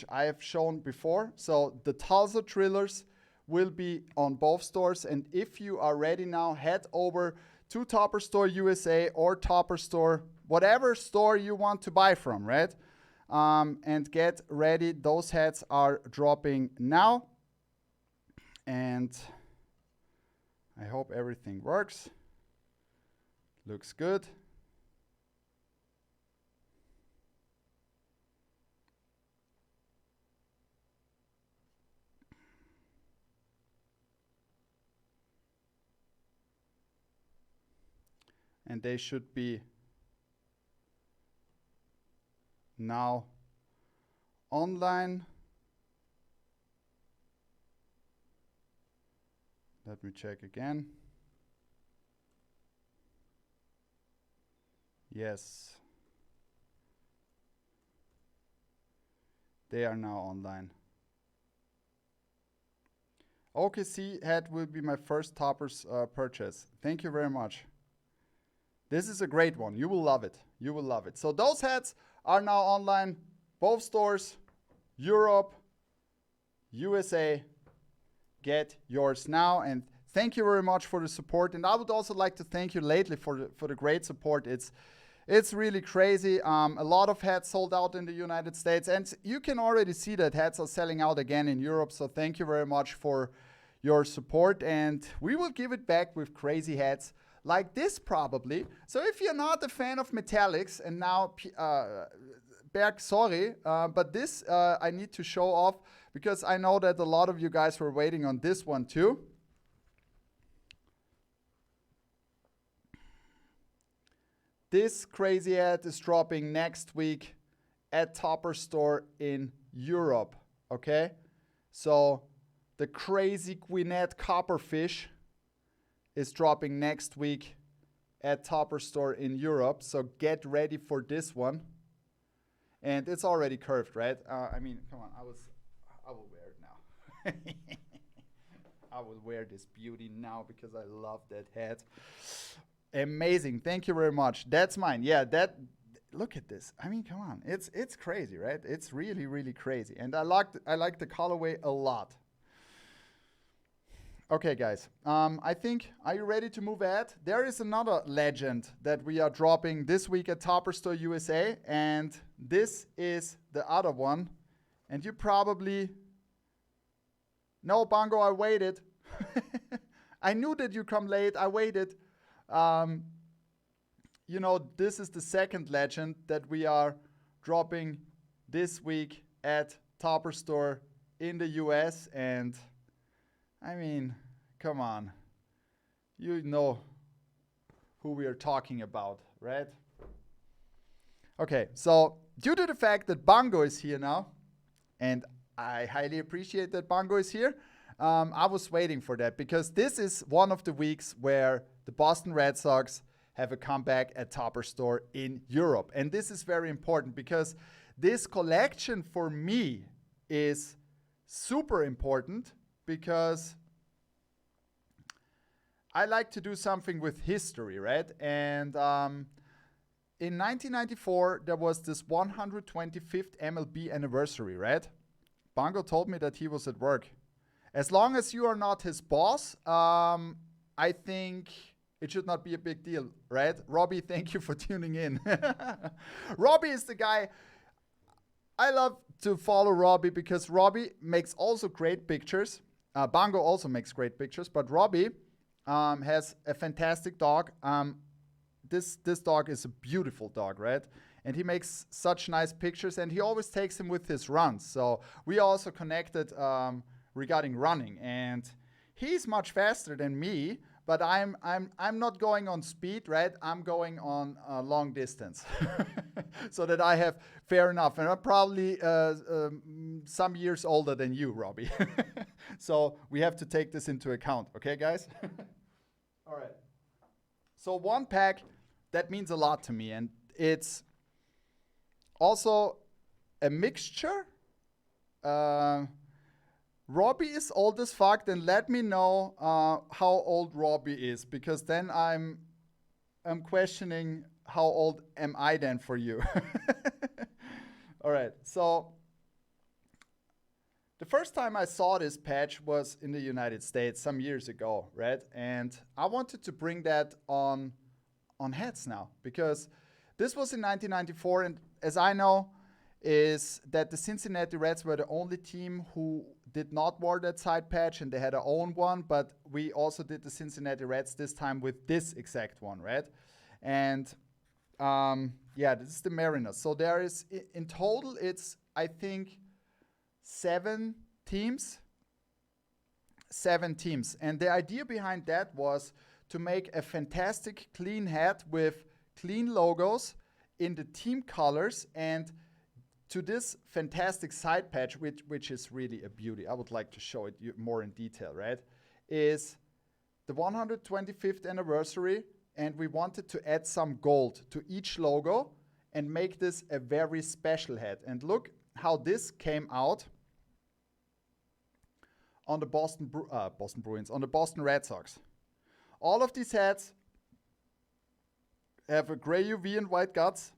I have shown before. So the Tulsa Drillers will be on both stores. And if you are ready now, head over to Topper Store USA or Topper Store, whatever store you want to buy from, right? And get ready. Those hats are dropping now. And I hope everything works. Looks good. And they should be now online. Let me check again. Yes. They are now online. OKC hat will be my first Toppers purchase. Thank you very much. This is a great one. You will love it. You will love it. So those hats are now online. Both stores, Europe, USA. Get yours now. And thank you very much for the support. And I would also like to thank you lately for the great support. It's really crazy. A lot of hats sold out in the United States. And you can already see that hats are selling out again in Europe. So thank you very much for your support. And we will give it back with crazy hats like this probably. So if you're not a fan of metallics, and now, Berg, sorry, but this I need to show off because I know that a lot of you guys were waiting on this one too. This crazy hat is dropping next week at Topper Store in Europe, okay? So the crazy Gwinnett Copperfish is dropping next week at Topper Store in Europe. So get ready for this one. And it's already curved, right? I mean, come on, I will wear it now. I will wear this beauty now because I love that hat. Amazing. Thank you very much. That's mine. Yeah, look at this. I mean, come on. It's crazy, right? It's really, really crazy. And I like the colorway a lot. Okay, guys. I think, are you ready to move ahead? There is another legend that we are dropping this week at Topper Store USA, and this is the other one. And you probably... No, Bongo, I waited. I knew that you come late. I waited. You know, this is the second legend that we are dropping this week at Topper Store in the US. And I mean, come on. You know who we are talking about, right? Okay, so due to the fact that Bongo is here now, and I highly appreciate that Bongo is here, I was waiting for that because this is one of the weeks where the Boston Red Sox have a comeback at Topper Store in Europe. And this is very important because this collection for me is super important because I like to do something with history, right? And in 1994, there was this 125th MLB anniversary, right? Bongo told me that he was at work. As long as you are not his boss, I think it should not be a big deal, right? Robbie, thank you for tuning in. Robbie is the guy. I love to follow Robbie because Robbie makes also great pictures. Bongo also makes great pictures, but Robbie has a fantastic dog. This dog is a beautiful dog, right? And he makes such nice pictures, and he always takes him with his runs. So we also connected regarding running, and he's much faster than me. But I'm not going on speed, right? I'm going on long distance, so that I have fair enough. And I'm probably some years older than you, Robbie. So we have to take this into account, okay, guys? All right. So one pack, that means a lot to me, and it's also a mixture. Robbie is old as fuck, then let me know how old Robbie is, because then I'm questioning how old am I then for you. All right, so the first time I saw this patch was in the United States some years ago, right? And I wanted to bring that on hats now, because this was in 1994, and as I know, is that the Cincinnati Reds were the only team who did not wear that side patch, and they had their own one, but we also did the Cincinnati Reds this time with this exact one, right? And yeah, this is the Mariners. So there is, in total, it's, I think, 7 teams. 7 teams. And the idea behind that was to make a fantastic clean hat with clean logos in the team colors, and to this fantastic side patch, which is really a beauty. I would like to show it more in detail, right? Is the 125th anniversary, and we wanted to add some gold to each logo and make this a very special hat. And look how this came out on the Boston Bruins, on the Boston Red Sox. All of these hats have a gray UV and white guts.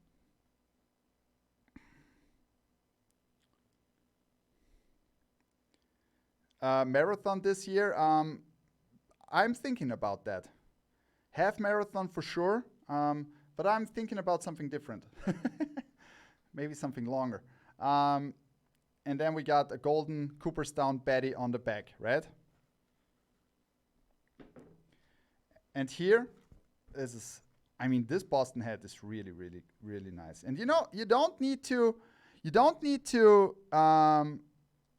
Marathon this year, I'm thinking about that. Half marathon for sure, but I'm thinking about something different. Maybe something longer. And then we got a golden Cooperstown Betty on the back, right? And here, this is, I mean, this Boston hat is really, really, really nice. And you know, you don't need to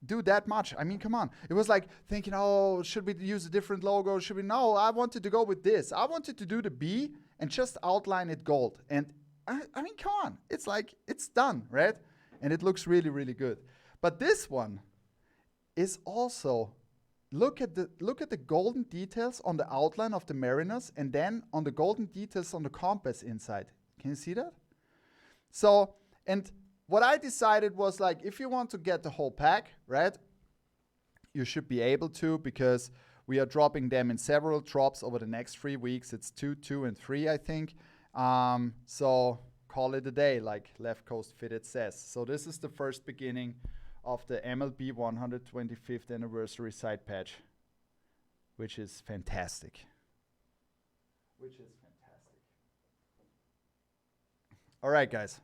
do that much. I mean, come on. It was like thinking, oh, should we use a different logo? Should we? No, I wanted to go with this. I wanted to do the B and just outline it gold. And I mean, come on. It's like, it's done, right? And it looks really, really good. But this one is also, look at the golden details on the outline of the mariners, and then on the golden details on the compass inside. Can you see that? So, and what I decided was, like, if you want to get the whole pack, right, you should be able to, because we are dropping them in several drops over the next 3 weeks. It's 2, 2, and 3, I think. So call it a day, like Left Coast Fitted says. So this is the first beginning of the MLB 125th anniversary side patch, which is fantastic. All right, guys.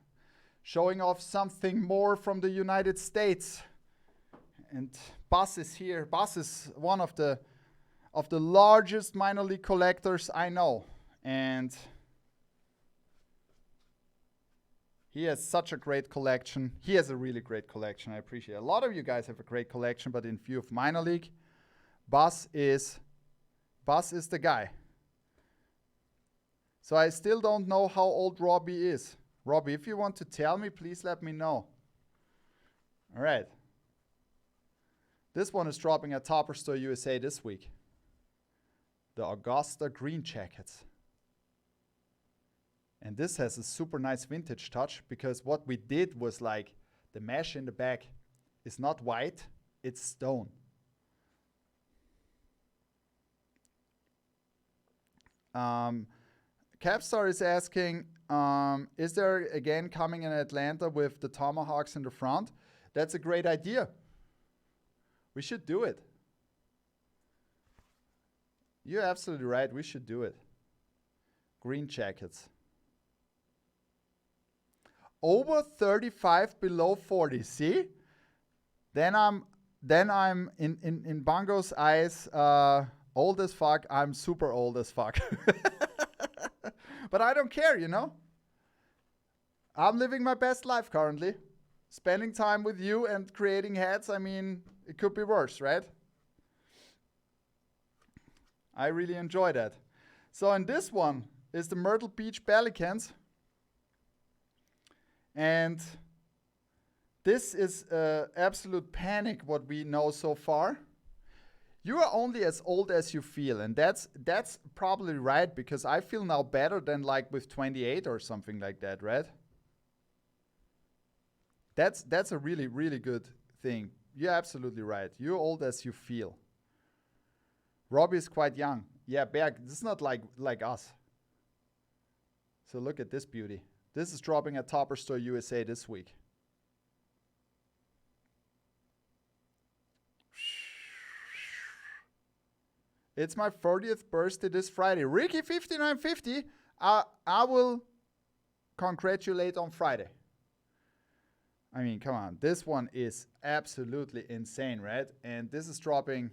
Showing off something more from the United States. And Bas is here. Bas is one of the largest minor league collectors I know. And he has such a great collection. He has a really great collection. I appreciate it. A lot of you guys have a great collection, but in view of minor league, Bas is the guy. So I still don't know how old Robbie is. Robbie, if you want to tell me, please let me know. All right. This one is dropping at Topper Store USA this week. The Augusta Green Jackets. And this has a super nice vintage touch, because what we did was, like, the mesh in the back is not white, it's stone. Capstar is asking, is there again coming in Atlanta with the Tomahawks in the front? That's a great idea. We should do it. You're absolutely right, we should do it. Green Jackets. Over 35, below 40. See? Then I'm in Bongo's eyes old as fuck. I'm super old as fuck. But I don't care, you know? I'm living my best life currently. Spending time with you and creating hats, I mean, it could be worse, right? I really enjoy that. So, and this one is the Myrtle Beach Pelicans. And this is absolute panic, what we know so far. You are only as old as you feel, and that's probably right, because I feel now better than, like, with 28 or something like that, right? That's a really, really good thing. You're absolutely right. You're old as you feel. Robbie is quite young. Yeah, Berg, this is not like us. So look at this beauty. This is dropping at Topper Store USA this week. It's my 40th birthday this Friday. Ricky 5950, I will congratulate on Friday. I mean, come on. This one is absolutely insane, right? And this is dropping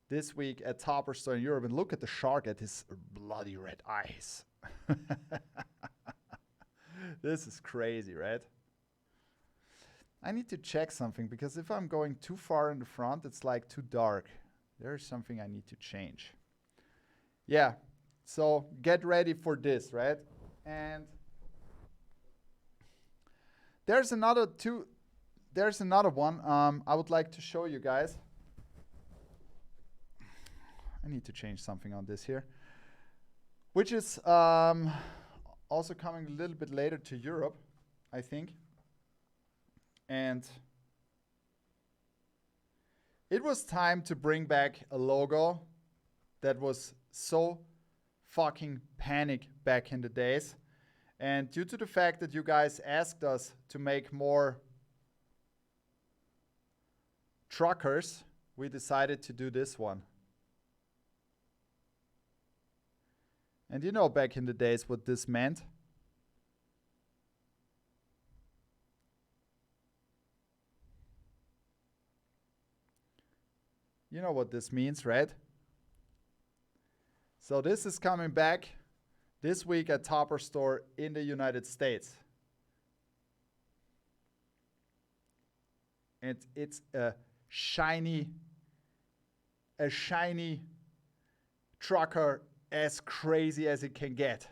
this week at Topper Store in Europe. And look at the shark at his bloody red eyes. This is crazy, right? I need to check something, because if I'm going too far in the front, it's like too dark. There's something I need to change. Yeah, so get ready for this, right? And there's another one I would like to show you guys. I need to change something on this here, which is also coming a little bit later to Europe, I think. And it was time to bring back a logo that was so fucking panic back in the days. And due to the fact that you guys asked us to make more truckers, we decided to do this one. And you know back in the days what this meant? You know what this means, right? So this is coming back this week at Topper Store in the United States. And it's a shiny trucker as crazy as it can get.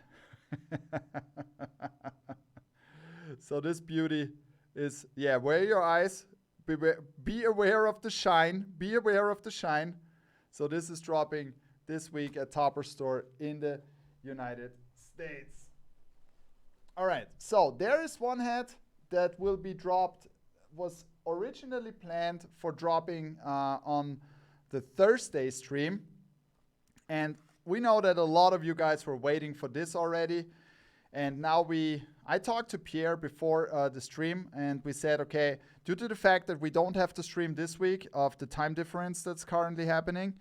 So this beauty is, yeah, where are your eyes? Be aware of the shine. Be aware of the shine. So this is dropping this week at Topper Store in the United States. All right, so there is one hat that will be dropped, was originally planned for dropping on the Thursday stream. And we know that a lot of you guys were waiting for this already. And now I talked to Pierre before the stream, and we said, okay, due to the fact that we don't have to stream this week of the time difference that's currently happening,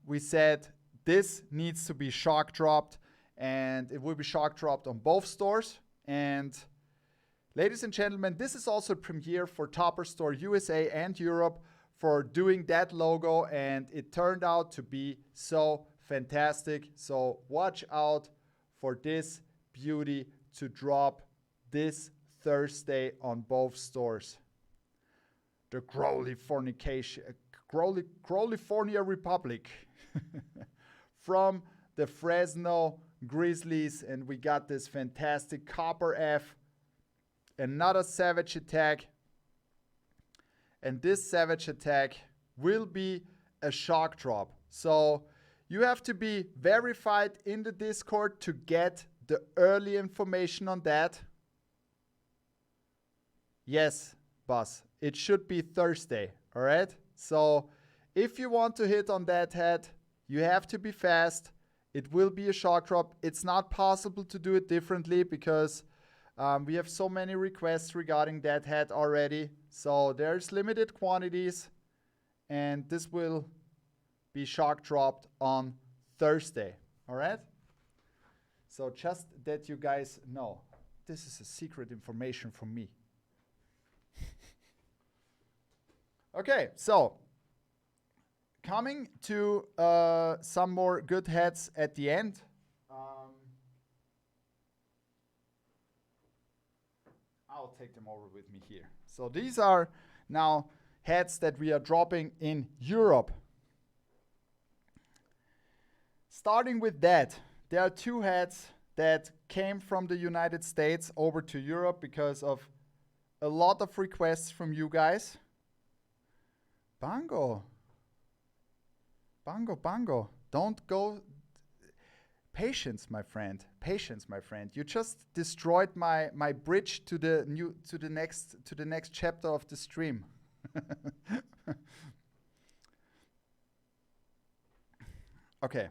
we said this needs to be shock dropped, and it will be shock dropped on both stores. And ladies and gentlemen, this is also a premiere for Topper Store USA and Europe for doing that logo, and it turned out to be so fantastic. So watch out for this beauty to drop this Thursday on both stores. The California Republic from the Fresno Grizzlies, and we got this fantastic Copper F, another Savage Attack, and this Savage Attack will be a shock drop. So you have to be verified in the Discord to get the early information on that. Yes, boss, it should be Thursday, all right? So if you want to hit on that hat, you have to be fast. It will be a shock drop. It's not possible to do it differently because we have so many requests regarding that hat already. So there's limited quantities, and this will be shock dropped on Thursday, all right? So just that you guys know, this is a secret information from me. Okay, so coming to some more good hats at the end. I'll take them over with me here. So these are now hats that we are dropping in Europe. Starting with that, there are two hats that came from the United States over to Europe because of a lot of requests from you guys. Bango. Don't go. Patience, my friend. You just destroyed my bridge to the next chapter of the stream. Okay.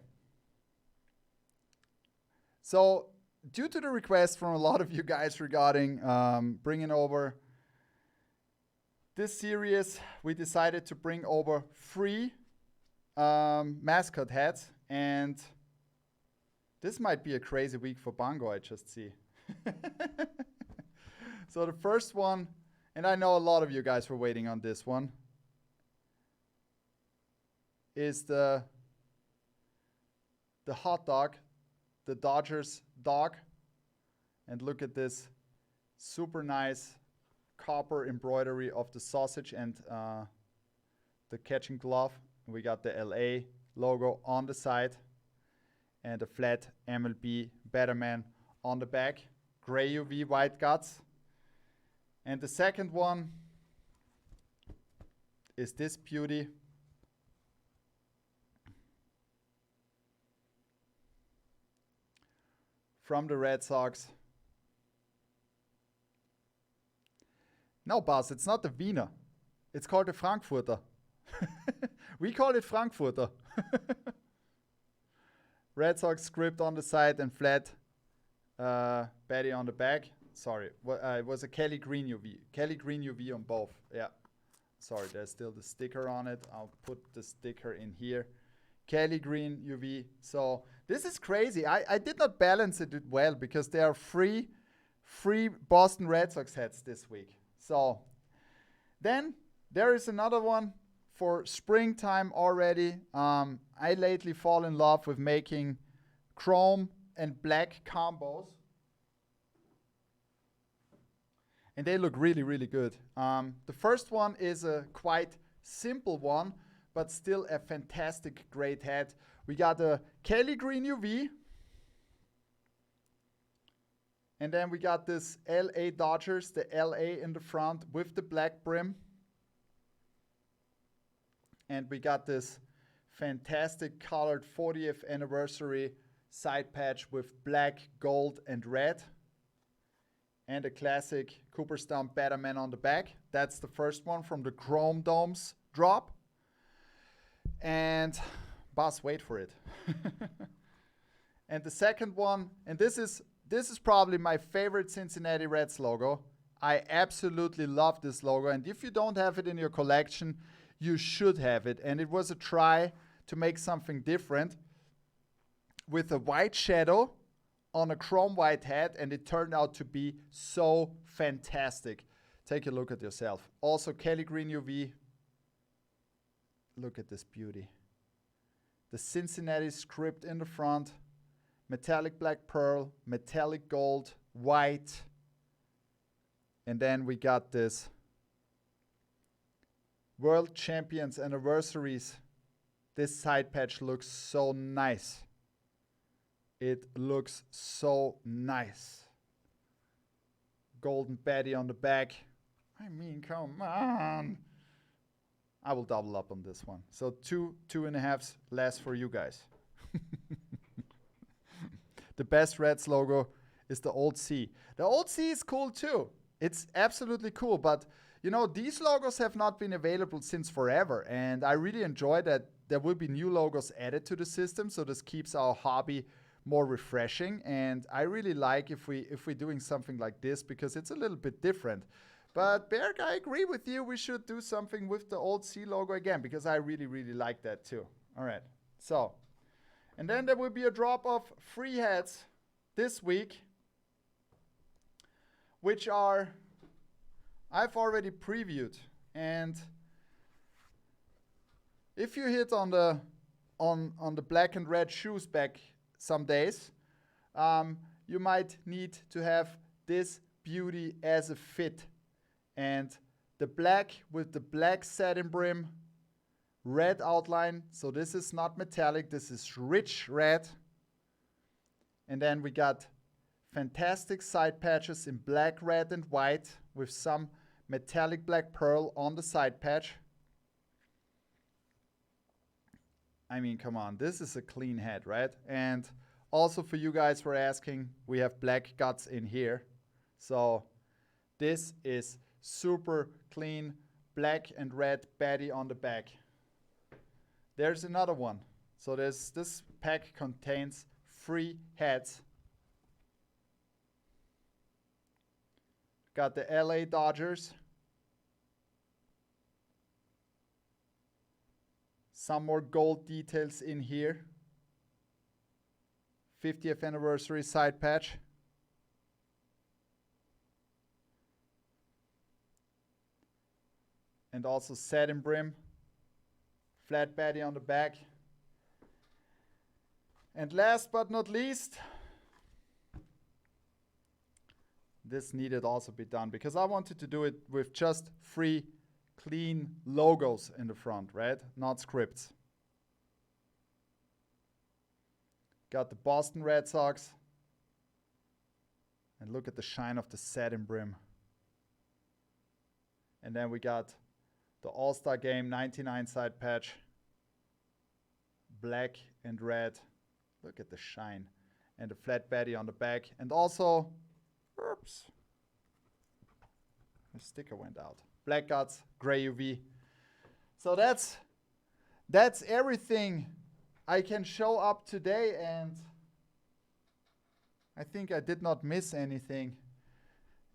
So, due to the request from a lot of you guys regarding bringing over this series, we decided to bring over 3 mascot hats, and this might be a crazy week for Bango, I just see. So the first one, and I know a lot of you guys were waiting on this one, is the hot dog, the Dodgers dog. And look at this super nice copper embroidery of the sausage and the catching glove. We got the LA logo on the side and a flat MLB Betterman on the back. Gray UV white guts. And the second one is this beauty. From the Red Sox. No, boss, it's not the Wiener. It's called the Frankfurter. We call it Frankfurter. Red Sox script on the side and flat Betty on the back. Sorry, it was a Kelly Green UV. Kelly Green UV on both. Yeah. Sorry, there's still the sticker on it. I'll put the sticker in here. Kelly Green UV. So this is crazy. I did not balance it well because there are free Boston Red Sox hats this week. So then there is another one for springtime already. I lately fall in love with making chrome and black combos. And they look really, really good. The first one is a quite simple one, but still a fantastic, great hat. We got a Kelly Green UV. And then we got this LA Dodgers, the LA in the front with the black brim. And we got this fantastic colored 40th anniversary side patch with black, gold, and red. And a classic Cooperstown Batman on the back. That's the first one from the Chrome Domes drop. And boss, wait for it. And the second one, and this is probably my favorite Cincinnati Reds logo. I absolutely love this logo, and if you don't have it in your collection, you should have it. And it was a try to make something different with a white shadow on a chrome white hat, and it turned out to be so fantastic. Take a look at yourself. Also Kelly Green UV. Look at this beauty. The Cincinnati script in the front, metallic black pearl, metallic gold, white, and then we got this World Champions Anniversaries. This side patch looks so nice. It looks so nice. Golden Betty on the back. I mean, come on. I will double up on this one. So 2.5s less for you guys. The best Reds logo is the Old C. The Old C is cool too. It's absolutely cool, but you know, these logos have not been available since forever, and I really enjoy that there will be new logos added to the system, so this keeps our hobby more refreshing. And I really like if we're doing something like this because it's a little bit different. But Berg, I agree with you. We should do something with the Old C logo again because I really, really like that too. All right. So, and then there will be a drop of free hats this week, which are, I've already previewed. And if you hit on the black and red shoes back some days, you might need to have this beauty as a fit. And the black with the black satin brim, red outline. So this is not metallic, this is rich red. And then we got fantastic side patches in black, red, and white with some metallic black pearl on the side patch. I mean, come on, this is a clean head, right? And also for you guys who are asking, we have black guts in here. So this is super clean black and red baddie on the back. There's another one. So this pack contains 3 hats. Got the LA Dodgers. Some more gold details in here. 50th anniversary side patch. And also satin brim, flat baddie on the back. And last but not least, this needed also be done because I wanted to do it with just 3 clean logos in the front, right? Not scripts. Got the Boston Red Sox. And look at the shine of the satin brim. And then we got the All-Star Game 99 side patch. Black and red. Look at the shine. And the flat baddie on the back. And also, oops, the sticker went out. Black guts, gray UV. So that's everything I can show up today, and I think I did not miss anything.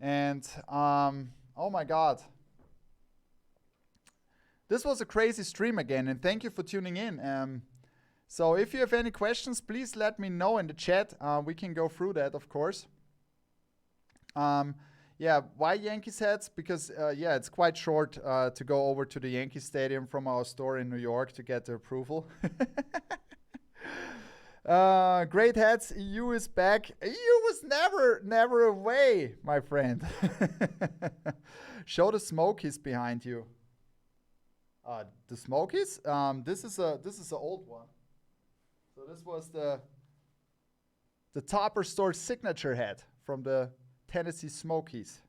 And oh my God. This was a crazy stream again, and thank you for tuning in. So if you have any questions, please let me know in the chat. We can go through that, of course. Yeah, why Yankees hats? Because, yeah, it's quite short to go over to the Yankee Stadium from our store in New York to get the approval. Great hats. EU is back. EU was never away, my friend. Show the Smokies behind you. The Smokies? This is an old one. So this was the Topper Store signature hat from the Tennessee Smokies.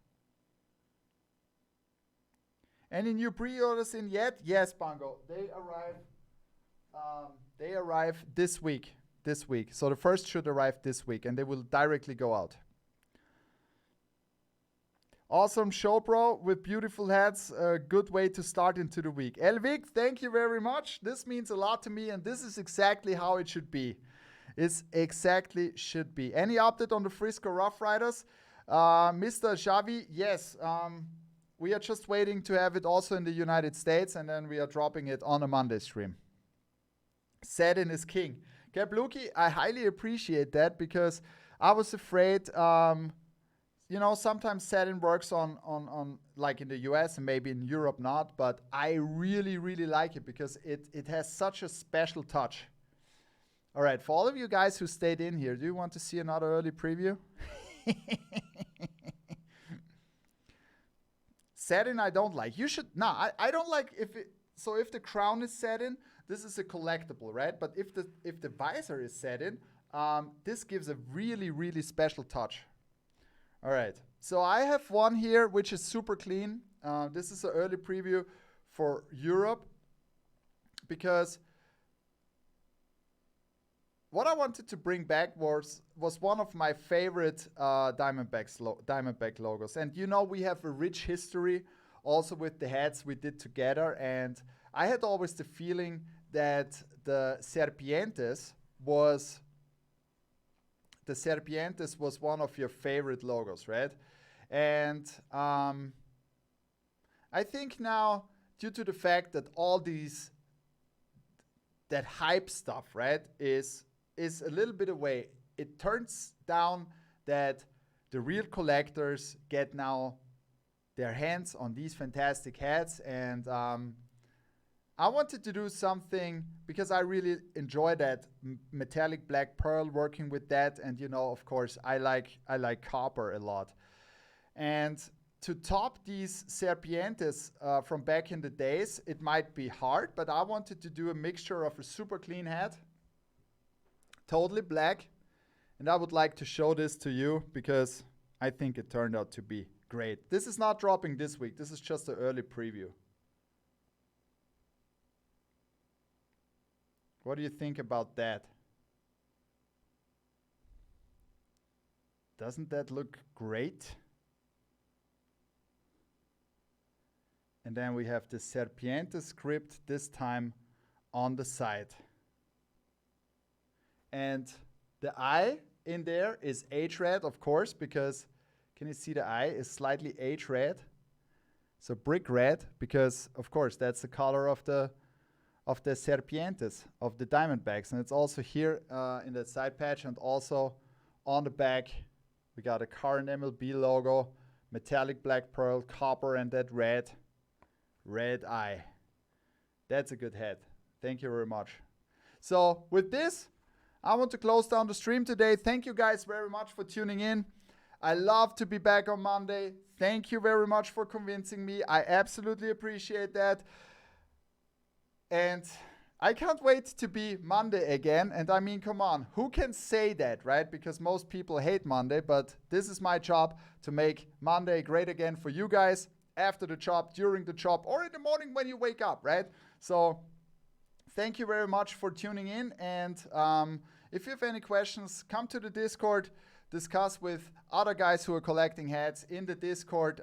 Any new pre-orders in yet? Yes, Bongo. They arrive. They arrive this week. This week. So the first should arrive this week, and they will directly go out. Awesome show, bro, with beautiful hats. A good way to start into the week. Elvik, thank you very much. This means a lot to me, and this is exactly how it should be. It's exactly should be. Any update on the Frisco Rough Riders? Mr. Xavi, yes. We are just waiting to have it also in the United States, and then we are dropping it on a Monday stream. Satin is king. Gabluki, I highly appreciate that because I was afraid, sometimes satin works on like in the US and maybe in Europe not, but I really, really like it because it has such a special touch. All right, for all of you guys who stayed in here, do you want to see another early preview? Satin I don't like. You should, I don't like if the crown is satin, this is a collectible, right? But if the visor is satin, this gives a really, really special touch. All right, so I have one here which is super clean. This is an early preview for Europe because what I wanted to bring back was one of my favorite Diamondback logos. And we have a rich history also with the hats we did together. And I had always the feeling that the Serpientes was one of your favorite logos, right? And I think now, due to the fact that all that hype stuff, right, is a little bit away, it turns down that the real collectors get now their hands on these fantastic hats. And I wanted to do something because I really enjoy that metallic black pearl, working with that. And of course, I like copper a lot. And to top these Serpientes from back in the days, it might be hard, but I wanted to do a mixture of a super clean hat, totally black, and I would like to show this to you because I think it turned out to be great. This is not dropping this week. This is just an early preview. What do you think about that? Doesn't that look great? And then we have the Serpiente script, this time on the side. And the eye in there is age red, of course, because can you see the eye is slightly age red? So brick red, because of course that's the color of the Serpientes, of the Diamondbacks. And it's also here in the side patch, and also on the back we got a current MLB logo, metallic black pearl, copper, and that red eye. That's a good head. Thank you very much. So with this, I want to close down the stream today. Thank you guys very much for tuning in. I love to be back on Monday. Thank you very much for convincing me. I absolutely appreciate that. And I can't wait to be Monday again. And I mean, come on, who can say that, right? Because most people hate Monday, but this is my job to make Monday great again for you guys, after the job, during the job, or in the morning when you wake up, right? So thank you very much for tuning in. And if you have any questions, come to the Discord, discuss with other guys who are collecting hats in the Discord.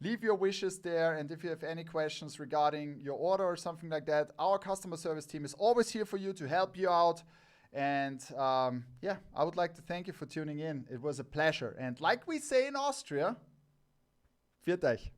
Leave your wishes there. And if you have any questions regarding your order or something like that, our customer service team is always here for you to help you out. And yeah, I would like to thank you for tuning in. It was a pleasure. And like we say in Austria, viert euch.